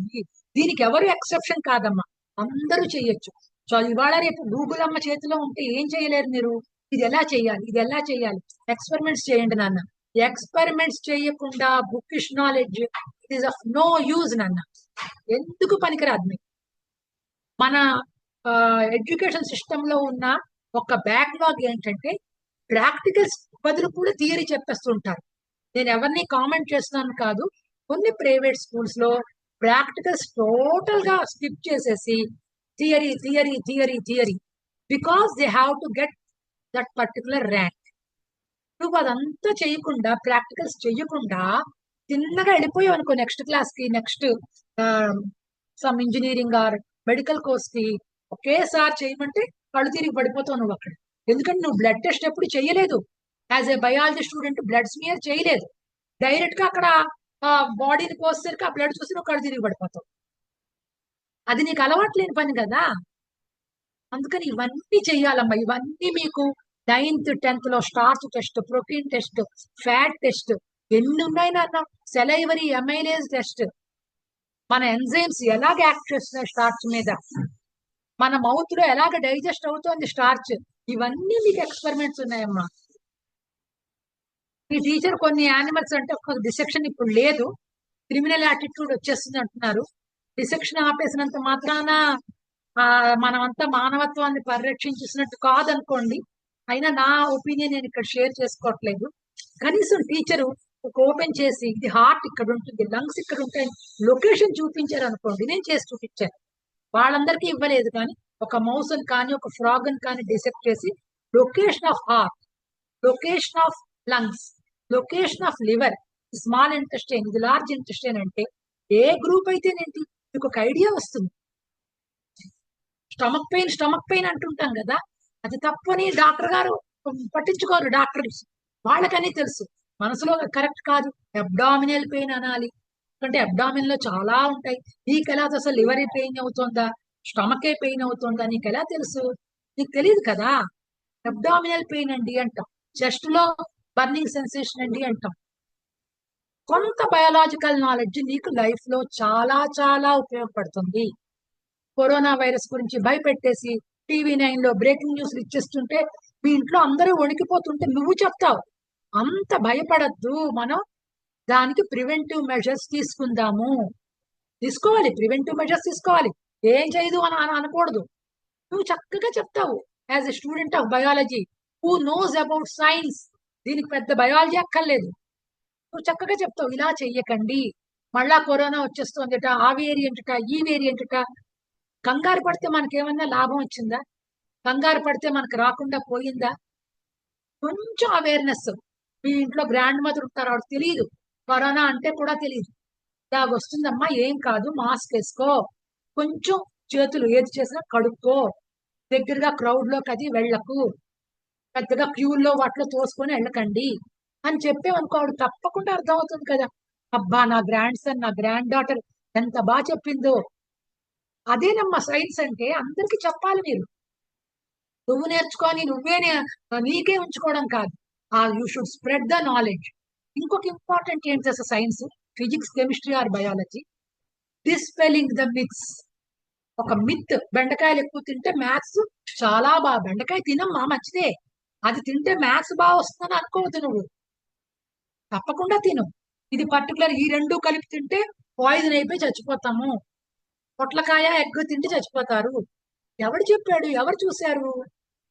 దీనికి ఎవరు ఎక్సెప్షన్ కాదమ్మా, అందరూ చెయ్యొచ్చు. సో ఇవాళ రేపు గూగుల్ అమ్మ చేతిలో ఉంటే ఏం చేయలేరు మీరు, ఇది ఎలా చేయాలి, ఇది ఎలా చేయాలి, ఎక్స్పెరిమెంట్స్ చేయండి నాన్న. ఎక్స్పెరిమెంట్స్ చేయకుండా bookish knowledge it is of no use నాన్న, ఎందుకు పనికిరాదు మీకు. మన ఎడ్యుకేషన్ సిస్టమ్ లో ఉన్న ఒక బ్యాక్లాగ్ ఏంటంటే ప్రాక్టికల్స్ బదులు కూడా థియరీ చెప్పేస్తుంటారు. నేను ఎవరిని కామెంట్ చేస్తున్నాను కాదు, కొన్ని ప్రైవేట్ స్కూల్స్ లో ప్రాక్టికల్స్ టోటల్ గా స్కిప్ చేసేసి theory theory theory theory, because they have to get that particular rank. నువ్వు అదంతా చేయకుండా, ప్రాక్టికల్స్ చేయకుండా చిన్నగా వెళ్ళిపోయావు అనుకో నెక్స్ట్ క్లాస్ కి, next some engineering or medical course కి, ఒకేసారి చేయమంటే కళ్ళు తిరిగి పడిపోతావు నువ్వు అక్కడ. ఎందుకంటే నువ్వు బ్లడ్ టెస్ట్ ఎప్పుడు చేయలేదు, as a biology student blood smear చేయలేదు, డైరెక్ట్ గా అక్కడ బాడీని కోసేసరికి ఆ బ్లడ్ చూసి నువ్వు కళ్ళు తిరిగి పడిపోతావు. అది నీకు అలవాటు లేని పని కదా. అందుకని ఇవన్నీ చెయ్యాలమ్మా. ఇవన్నీ మీకు 9th 10th లో starch test, protein test, fat test, ఎన్ని ఉన్నాయి నాన్న, సెలైవరీ అమైలేజ్ టెస్ట్, మన ఎంజైమ్స్ ఎలాగ యాక్ట్ చేస్తున్నాయి స్టార్చ్ మీద, మన మౌత్ లో ఎలాగ డైజెస్ట్ అవుతోంది స్టార్చ్, ఇవన్నీ మీకు ఎక్స్పెరిమెంట్స్ ఉన్నాయమ్మా. ఈ టీచర్ కొన్ని యానిమల్స్ అంటే ఒక డిసెక్షన్ ఇప్పుడు లేదు, క్రిమినల్ యాటిట్యూడ్ వచ్చేస్తుంది అంటున్నారు. డిసెక్షన్ ఆపేసినంత మాత్రాన మనమంతా మానవత్వాన్ని పరిరక్షించేసినట్టు కాదనుకోండి. అయినా నా ఒపీనియన్ నేను ఇక్కడ షేర్ చేసుకోవట్లేదు. కనీసం టీచరు ఒక ఓపెన్ చేసి ఇది హార్ట్ ఇక్కడ ఉంటుంది, లంగ్స్ ఇక్కడ ఉంటాయి, లొకేషన్ చూపించారు అనుకోండి, నేను చేసి చూపించాను, వాళ్ళందరికీ ఇవ్వలేదు కానీ ఒక మౌస్ అని కానీ ఒక ఫ్రాగ్ అని కానీ డిసెక్ట్ చేసి location of heart, location of lungs, location of liver, small intestine, ఇది లార్జ్ ఇంటెస్టైన్ అంటే ఏ గ్రూప్ అయితేనేంటి మీకు ఒక ఐడియా వస్తుంది. స్టమక్ పెయిన్ అంటుంటాం కదా, అది తప్పని డాక్టర్ గారు పట్టించుకోరు, డాక్టర్స్ వాళ్ళకని తెలుసు, మనసులో కరెక్ట్ కాదు, అబ్డామినల్ పెయిన్ అనాలి, ఎందుకంటే అబ్డామిన్ లో చాలా ఉంటాయి. నీకు ఎలా అసలు లివర్ పెయిన్ అవుతుందా, స్టమకే పెయిన్ అవుతుందా నీకు ఎలా తెలుసు? నీకు తెలియదు కదా. అబ్డామినల్ పెయిన్ అండి అంటాం, చెస్ట్ లో బర్నింగ్ సెన్సేషన్ అండి అంటాం. కొంత బయాలజికల్ నాలెడ్జ్ నీకు లైఫ్ లో చాలా చాలా ఉపయోగపడుతుంది. కరోనా వైరస్ గురించి భయపెట్టేసి TV9 లో బ్రేకింగ్ న్యూస్ ఇచ్చేస్తుంటే మీ ఇంట్లో అందరూ వణికిపోతుంటే నువ్వు చెప్తావు. అంత భయపడద్దు. మనం దానికి ప్రివెంటివ్ మెజర్స్ తీసుకోవాలి. ప్రివెంటివ్ మెజర్స్ తీసుకోవాలి. ఏం చేయదు అని అనకూడదు. నువ్వు చక్కగా చెప్తావు as a student of biology who knows about science. దీనికి పెద్ద బయాలజీ అక్కర్లేదు. నువ్వు చక్కగా చెప్తావు, ఇలా చెయ్యకండి, మళ్ళా కరోనా వచ్చేస్తుందట, ఆ వేరియంట్ ఈ వేరియంట్. కంగారు పడితే మనకేమన్నా లాభం వచ్చిందా? కంగారు పడితే మనకు రాకుండా పోయిందా? కొంచెం అవేర్నెస్. మీ ఇంట్లో గ్రాండ్ మదర్ ఉంటారు, ఆవిడ తెలియదు, కరోనా అంటే కూడా తెలియదు. ఇలాగ వస్తుందమ్మా, ఏం కాదు, మాస్క్ వేసుకో, కొంచెం చేతులు ఏది చేసినా కడుక్కో, దగ్గరగా క్రౌడ్ లోకి అది వెళ్ళకు, పెద్దగా క్యూల్లో వాటిలో తోసుకొని వెళ్ళకండి అని చెప్పేవనుకో ఆవిడ తప్పకుండా అర్థమవుతుంది కదా. అబ్బా, నా గ్రాండ్ సన్, నా గ్రాండ్ డాటర్ ఎంత బాగా చెప్పిందో. అదేనమ్మా సైన్స్ అంటే. అందరికి చెప్పాలి మీరు. నువ్వు నేర్చుకొని నీకే ఉంచుకోవడం కాదు. You should spread the knowledge. ఇంకొక ఇంపార్టెంట్ ఏంటి అసలు science, physics, chemistry or biology, dispelling the myths. ఒక మిత్, బెండకాయలు ఎక్కువ తింటే మ్యాథ్స్ చాలా బాగా, బెండకాయ తినమ్మా మంచిదే, అది తింటే మ్యాథ్స్ బాగా వస్తుందని అనుకోవద్దు నువ్వు. తప్పకుండా తిను. ఇది పర్టికులర్ ఈ రెండు కలిపి తింటే పాయిజన్ అయిపోయి చచ్చిపోతాము, పొట్లకాయ ఎగ్ తింటే చచ్చిపోతారు. ఎవరు చెప్పాడు? ఎవరు చూశారు?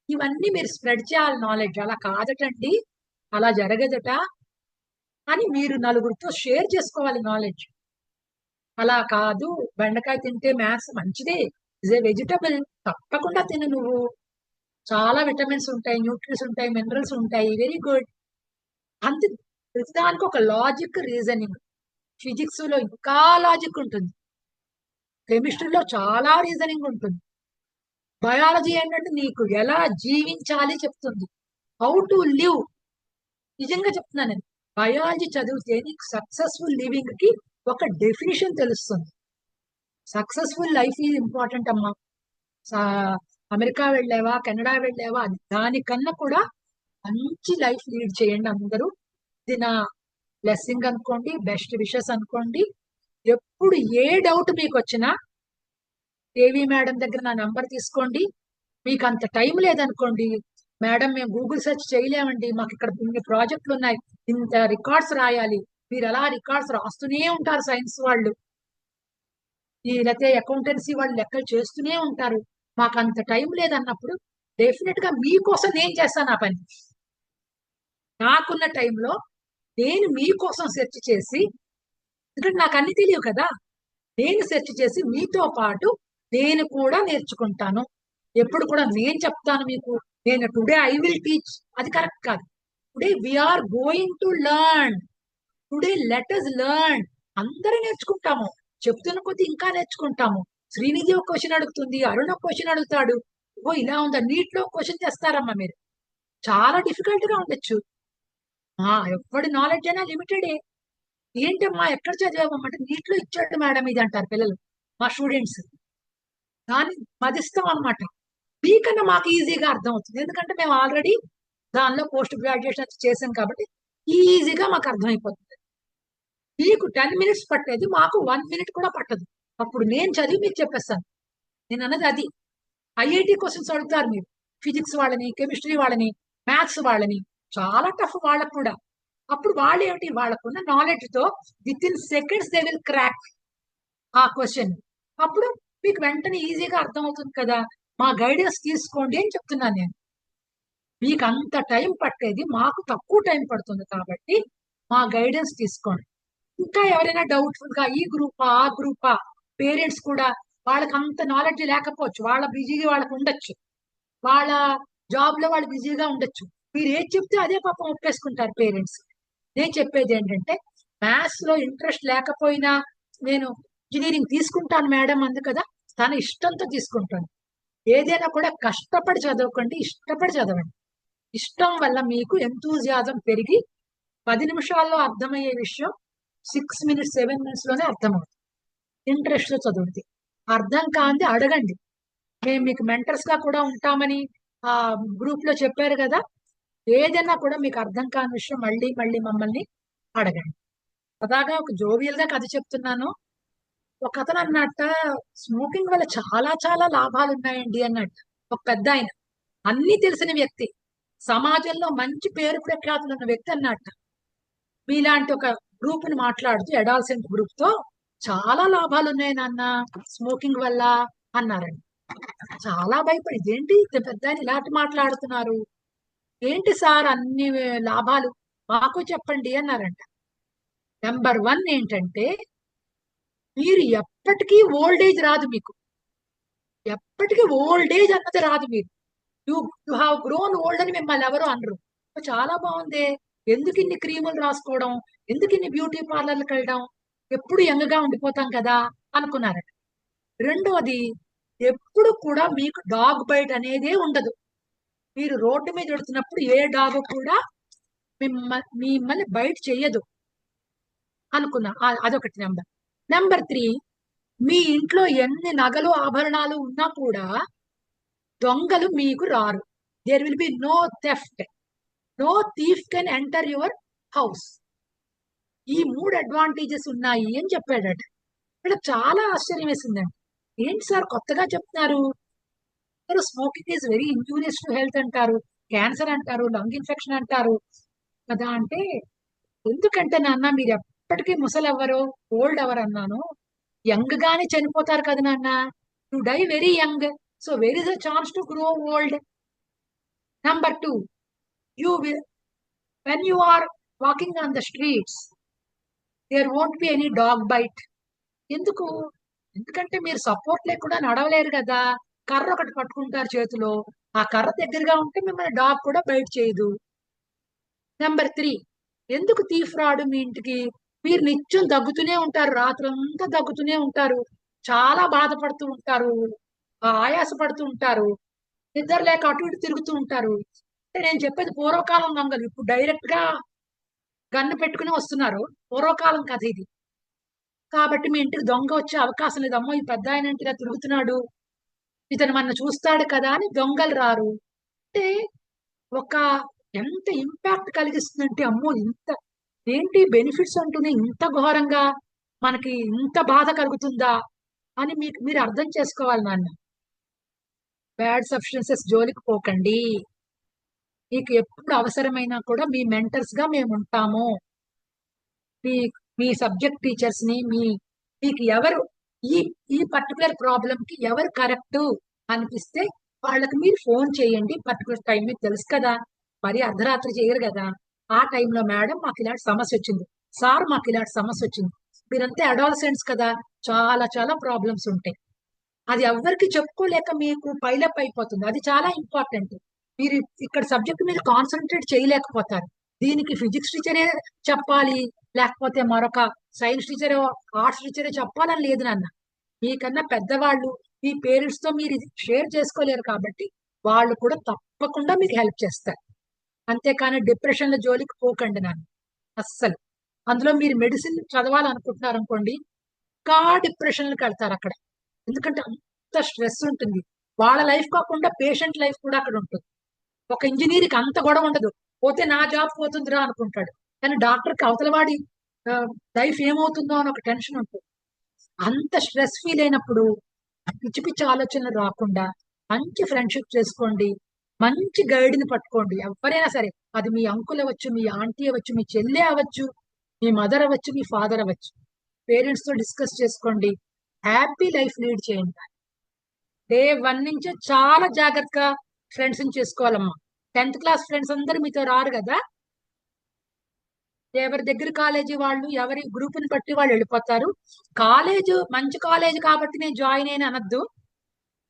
ఇవన్నీ మీరు స్ప్రెడ్ చేయాలి నాలెడ్జ్. అలా కాదటండి, అలా జరగదట అని మీరు నలుగురితో షేర్ చేసుకోవాలి నాలెడ్జ్. అలా కాదు, బెండకాయ తింటే మ్యాథ్స్ మంచిదే, ఇజ్ ఏ వెజిటబుల్, తప్పకుండా తిను నువ్వు, చాలా విటమిన్స్ ఉంటాయి, న్యూట్రిన్స్ ఉంటాయి, మినరల్స్ ఉంటాయి, వెరీ గుడ్. అంతే. ప్రతిదానికి ఒక లాజిక్, రీజనింగ్. ఫిజిక్స్ లో ఇంకా లాజిక్ ఉంటుంది, కెమిస్ట్రీలో చాలా రీజనింగ్ ఉంటుంది. బయాలజీ ఏంటంటే నీకు ఎలా జీవించాలి చెప్తుంది, హౌ టు లివ్. నిజంగా చెప్తున్నాను నేను, బయాలజీ చదివితే నీకు సక్సెస్ఫుల్ లివింగ్ కి ఒక డెఫినేషన్ తెలుస్తుంది. సక్సెస్ఫుల్ లైఫ్ ఈజ్ ఇంపార్టెంట్ అమ్మా. అమెరికా వెళ్ళావా, కెనడా వెళ్ళావా, దానికన్నా కూడా మంచి లైఫ్ లీడ్ చేయండి అందరూ. ఇది నా బ్లెస్సింగ్ అనుకోండి, బెస్ట్ విషెస్ అనుకోండి. ఎప్పుడు ఏ డౌట్ మీకు వచ్చినా దేవి మేడం దగ్గర నా నంబర్ తీసుకోండి. మీకు అంత టైం లేదనుకోండి, మేడం మేము గూగుల్ సెర్చ్ చేయలేమండి, మాకు ఇక్కడ ఇన్ని ప్రాజెక్టులు ఉన్నాయి, ఇంత రికార్డ్స్ రాయాలి, మీరు ఎలా రికార్డ్స్ రాస్తూనే ఉంటారు, సైన్స్ వాళ్ళు లేకపోతే అకౌంటెన్సీ వాళ్ళు లెక్కలు చేస్తూనే ఉంటారు, మాకు అంత టైం లేదన్నప్పుడు డెఫినెట్ గా మీకోసం నేను చేస్తాను ఆ పని. నాకున్న టైంలో నేను మీకోసం సెర్చ్ చేసి, ఎందుకంటే నాకు అన్ని తెలియవు కదా, నేను సెర్చ్ చేసి మీతో పాటు నేను కూడా నేర్చుకుంటాను. ఎప్పుడు కూడా నేను చెప్తాను మీకు, నేను టుడే ఐ విల్ టీచ్, అది కరెక్ట్ కాదు. Today we are going to learn, today let us learn. అందరూ నేర్చుకుంటాము, చెప్తున్న కొద్ది ఇంకా నేర్చుకుంటాము. శ్రీనిధి ఒక క్వశ్చన్ అడుగుతుంది, అరుణ్ ఒక క్వశ్చన్ అడుగుతాడు, ఓ ఇలా ఉందా, నీట్ లో క్వశ్చన్ చేస్తారమ్మా మీరు, చాలా డిఫికల్ట్ గా ఉండొచ్చు. ఎవరి నాలెడ్జ్ అయినా లిమిటెడే. ఏంటమ్మా ఎక్కడ చదివామంటే నీట్ లో ఇచ్చాడు మేడం ఇది అంటారు పిల్లలు, మా స్టూడెంట్స్. దాన్ని మదిస్తాం అనమాట. మీకన్నా మాకు ఈజీగా అర్థం అవుతుంది, ఎందుకంటే మేము ఆల్రెడీ దానిలో పోస్ట్ గ్రాడ్యుయేషన్ చేసాం కాబట్టి ఈజీగా మాకు అర్థమైపోతుంది. మీకు 10 minutes పట్టేది మాకు 1 minute కూడా పట్టదు. అప్పుడు నేను చదివి మీకు చెప్పేస్తాను. నేను అన్నది అది. IIT క్వశ్చన్స్ అడుగుతారు మీరు, ఫిజిక్స్ వాళ్ళని, కెమిస్ట్రీ వాళ్ళని, మ్యాథ్స్ వాళ్ళని, చాలా టఫ్ వాళ్ళకు కూడా. అప్పుడు వాళ్ళు ఏమిటి, వాళ్ళకున్న నాలెడ్జ్ తో with in seconds they will crack ఆ క్వశ్చన్. అప్పుడు మీకు వెంటనే ఈజీగా అర్థం అవుతుంది కదా. మా గైడెన్స్ తీసుకోండి అని చెప్తున్నాను నేను. మీకు అంత టైం పట్టేది మాకు తక్కువ టైం పడుతుంది కాబట్టి మా గైడెన్స్ తీసుకోండి. ఇంకా ఎవరైనా డౌట్ఫుల్ గా ఈ గ్రూపా ఆ గ్రూపా, పేరెంట్స్ కూడా వాళ్ళకి అంత నాలెడ్జ్ లేకపోవచ్చు, వాళ్ళ బిజీగా వాళ్ళకు ఉండొచ్చు, వాళ్ళ జాబ్ లో వాళ్ళు బిజీగా ఉండొచ్చు. మీరు ఏది చెప్తే అదే పాపం ఒప్పేసుకుంటారు పేరెంట్స్. నేను చెప్పేది ఏంటంటే, మ్యాథ్స్ లో ఇంట్రెస్ట్ లేకపోయినా నేను ఇంజనీరింగ్ తీసుకుంటాను మేడం అంది కదా, తన ఇష్టంతో తీసుకుంటాను. ఏదైనా కూడా కష్టపడి చదవకండి, ఇష్టపడి చదవండి. ఇష్టం వల్ల మీకు ఎంతూజియాజం పెరిగి 10 నిమిషాల్లో అర్థమయ్యే విషయం 6 minutes 7 minutes లోనే అర్థమవుతుంది ఇంట్రెస్ట్ లో చదువుతుంది. అర్థం కాంది అడగండి. మేము మీకు మెంటర్స్ గా కూడా ఉంటామని ఆ గ్రూప్ లో చెప్పారు కదా. ఏదైనా కూడా మీకు అర్థం కాని విషయం మళ్ళీ మళ్ళీ మమ్మల్ని అడగండి. సదాగా ఒక జోవియల్ గా కథ చెప్తున్నాను. ఒక అతను అన్నట్ట, స్మోకింగ్ వల్ల చాలా చాలా లాభాలు ఉన్నాయండి అన్నట్టు. ఒక పెద్ద ఆయన, అన్ని తెలిసిన వ్యక్తి, సమాజంలో మంచి పేరు ప్రఖ్యాతులు ఉన్న వ్యక్తి అన్నట్ట. మీలాంటి ఒక గ్రూప్ ని మాట్లాడుతూ అడాల్సెంట్ గ్రూప్ తో చాలా లాభాలు ఉన్నాయి నాన్న స్మోకింగ్ వల్ల అన్నారండి. చాలా భయపడి, ఇదేంటి ఇంత పెద్ద ఆయన ఇలాంటి మాట్లాడుతున్నారు, ఏంటి సార్ అన్ని లాభాలు మాకు చెప్పండి అన్నారంట. నెంబర్ 1 ఏంటంటే, మీరు ఎప్పటికీ ఓల్డ్ ఏజ్ రాదు మీకు. ఎప్పటికీ ఓల్డ్ ఏజ్ అన్నది రాదు మీరు. You you have grown old అని మిమ్మల్ని ఎవరు అనరు. చాలా బాగుంది, ఎందుకు ఇన్ని క్రీములు రాసుకోవడం, ఎందుకు ఇన్ని బ్యూటీ పార్లర్లకు వెళ్ళడం, ఎప్పుడు యంగ్ గా ఉండిపోతాం కదా అనుకున్నారట. రెండోది, ఎప్పుడు కూడా మీకు డాగ్ బైట్ అనేదే ఉండదు. మీరు రోడ్డు మీద వెళుతున్నప్పుడు ఏ డాగ్ కూడా మిమ్మల్ని బయట చెయ్యదు అనుకున్నా. అదొకటి నెంబర్. నెంబర్ 3, మీ ఇంట్లో ఎన్ని నగలు ఆభరణాలు ఉన్నా కూడా దొంగలు మీకు రారు. There will be no theft, no thief can enter your house. ఈ 3 అడ్వాంటేజెస్ ఉన్నాయి అని చెప్పాడట. ఇక్కడ చాలా ఆశ్చర్యం వేసిందండి. ఏంటి సార్ కొత్తగా చెప్తున్నారు, smoking is very injurious to health అంటారు, క్యాన్సర్ అంటారు, లంగ్ ఇన్ఫెక్షన్ అంటారు కదా అంటే, ఎందుకంటే నాన్న మీరు ఎప్పటికీ ముసలెవ్వరు, ఓల్డ్ ఎవరు అన్నాను. యంగ్ గానే చనిపోతారు కదా నాన్న, to die very young, so where is a chance to grow old. Number 2, you when you are walking on the streets, there won't be any dog bite. ఎందుకు? ఎందుకంటే మీరు సపోర్ట్ లేకుండా నడవలేరు కదా, కర్ర ఒకటి పట్టుకుంటారు చేతిలో, ఆ కర్ర దగ్గరగా ఉంటే మిమ్మల్ని డాగ్ కూడా బయట చేయదు. నెంబర్ 3, ఎందుకు తీఫ్ రాడు మీ ఇంటికి? మీరు నిత్యం దగ్గుతూనే ఉంటారు, రాత్రంతా దగ్గుతూనే ఉంటారు, చాలా బాధపడుతూ ఉంటారు, ఆయాసపడుతూ ఉంటారు, నిద్ర లేక అటు ఇటు తిరుగుతూ ఉంటారు. అంటే నేను చెప్పేది పూర్వకాలం దొంగలు, ఇప్పుడు డైరెక్ట్ గా గన్ను పెట్టుకుని వస్తున్నారు, పూర్వకాలం కథ ఇది. కాబట్టి మీ ఇంటికి దొంగ వచ్చే అవకాశం లేదు. అమ్మో ఈ పెద్ద ఆయన ఇంటిగా తిరుగుతున్నాడు, ఇతను మన చూస్తాడు కదా అని దొంగలు రారు. అంటే ఒక ఎంత ఇంపాక్ట్ కలిగిస్తుందంటే, అమ్మో ఇంత ఏంటి బెనిఫిట్స్ అంటూనే ఇంత ఘోరంగా మనకి ఇంత బాధ కలుగుతుందా అని మీరు అర్థం చేసుకోవాలి నాన్న. బ్యాడ్ సబ్స్టెన్సెస్ జోలికి పోకండి. మీకు ఎప్పుడు అవసరమైనా కూడా మీ మెంటర్స్ గా మేము ఉంటాము. మీ మీ సబ్జెక్ట్ టీచర్స్ ని, మీకు ఎవరు ఈ ఈ పర్టికులర్ ప్రాబ్లం కి ఎవరు కరెక్ట్ అనిపిస్తే వాళ్ళకి మీరు ఫోన్ చేయండి. పర్టికులర్ టైం మీకు తెలుసు కదా, మరి అర్ధరాత్రి చేయరు కదా. ఆ టైంలో మేడం మాకు ఇలాంటి సమస్య వచ్చింది, సార్ మాకు ఇలాంటి సమస్య వచ్చింది. మీరంతా అడాలసెంట్స్ కదా, చాలా చాలా ప్రాబ్లమ్స్ ఉంటాయి. అది ఎవరికి చెప్పుకోలేక మీకు పైలప్ అయిపోతుంది. అది చాలా ఇంపార్టెంట్. మీరు ఇక్కడ సబ్జెక్ట్ మీద కాన్సన్ట్రేట్ చేయలేకపోతారు. దీనికి ఫిజిక్స్ టీచరే చెప్పాలి, లేకపోతే మరొక సైన్స్ టీచర్, ఆర్ట్స్ టీచరే చెప్పాలని లేదు నాన్న. మీకన్నా పెద్దవాళ్ళు, మీ పేరెంట్స్ తో మీరు ఇది షేర్ చేసుకోలేరు కాబట్టి వాళ్ళు కూడా తప్పకుండా మీకు హెల్ప్ చేస్తారు. అంతేకాని డిప్రెషన్ల జోలికి పోకండి నాన్న అస్సలు. అందులో మీరు మెడిసిన్ చదవాలనుకుంటున్నారు అనుకోండి, ఇంకా డిప్రెషన్లకు వెళ్తారు అక్కడ. ఎందుకంటే అంత స్ట్రెస్ ఉంటుంది. వాళ్ళ లైఫ్ కాకుండా పేషెంట్ లైఫ్ కూడా అక్కడ ఉంటుంది. ఒక ఇంజనీర్కి అంత గొడవ ఉండదు, పోతే నా జాబ్ పోతుందిరా అనుకుంటాడు. కానీ డాక్టర్కి అవతల వాడి లైఫ్ ఏమవుతుందో అని ఒక టెన్షన్ ఉంటుంది. అంత స్ట్రెస్ ఫీల్ అయినప్పుడు పిచ్చి పిచ్చి ఆలోచనలు రాకుండా మంచి ఫ్రెండ్షిప్ చేసుకోండి, మంచి గైడ్ని పట్టుకోండి. ఎవరైనా సరే, అది మీ అంకుల్ అవ్వచ్చు, మీ ఆంటీ అవ్వచ్చు, మీ చెల్లె అవ్వచ్చు, మీ మదర్ అవ్వచ్చు, మీ ఫాదర్ అవ్వచ్చు. పేరెంట్స్ తో డిస్కస్ చేసుకోండి, హ్యాపీ లైఫ్ లీడ్ చేయండి. డే 1 నుంచే చాలా జాగ్రత్తగా ఫ్రెండ్స్ ని చేసుకోవాలమ్మా. 10th క్లాస్ ఫ్రెండ్స్ అందరూ మీతో రారు కదా, ఎవరి దగ్గర కాలేజీ వాళ్ళు, ఎవరి గ్రూప్ని బట్టి వాళ్ళు వెళ్ళిపోతారు. కాలేజ్ మంచి కాలేజ్ కాబట్టి నేను జాయిన్ అయిన అనద్దు.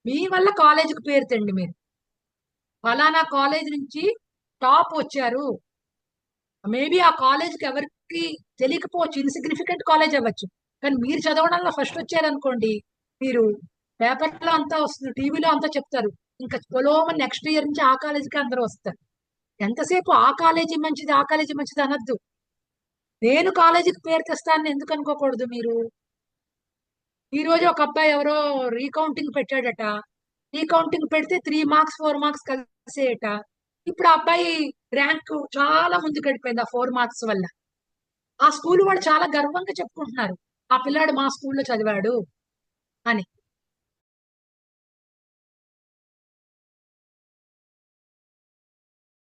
మీ వల్ల కాలేజీకి పేరుతండి. మీరు ఫలానా కాలేజ్ నుంచి టాప్ వచ్చారు, మేబీ ఆ కాలేజ్కి ఎవరికి తెలియకపోవచ్చు, ఇన్సిగ్నిఫికెంట్ కాలేజ్ అవ్వచ్చు, కానీ మీరు చదవడంలో ఫస్ట్ వచ్చారనుకోండి, మీరు పేపర్లో అంతా వస్తుంది, టీవీలో అంతా చెప్తారు, ఇంకా పొలోమని నెక్స్ట్ ఇయర్ నుంచి ఆ కాలేజీకి అందరూ వస్తారు. ఎంతసేపు ఆ కాలేజీ మంచిది, ఆ కాలేజీ మంచిది అనద్దు. నేను కాలేజీకి పేరు తెస్తానని ఎందుకు అనుకోకూడదు మీరు? ఈ రోజు ఒక అబ్బాయి ఎవరో రీకౌంటింగ్ పెట్టాడట. రీకౌంటింగ్ పెడితే 3 మార్క్స్ 4 మార్క్స్ కలిసేయట. ఇప్పుడు ఆ అబ్బాయి ర్యాంక్ చాలా ముందుకు వెళ్ళిపోయింది ఆ 4 మార్క్స్ వల్ల. ఆ స్కూల్ వాళ్ళు చాలా గర్వంగా చెప్పుకుంటున్నారు, ఆ పిల్లాడు మా స్కూల్లో చదివాడు అని.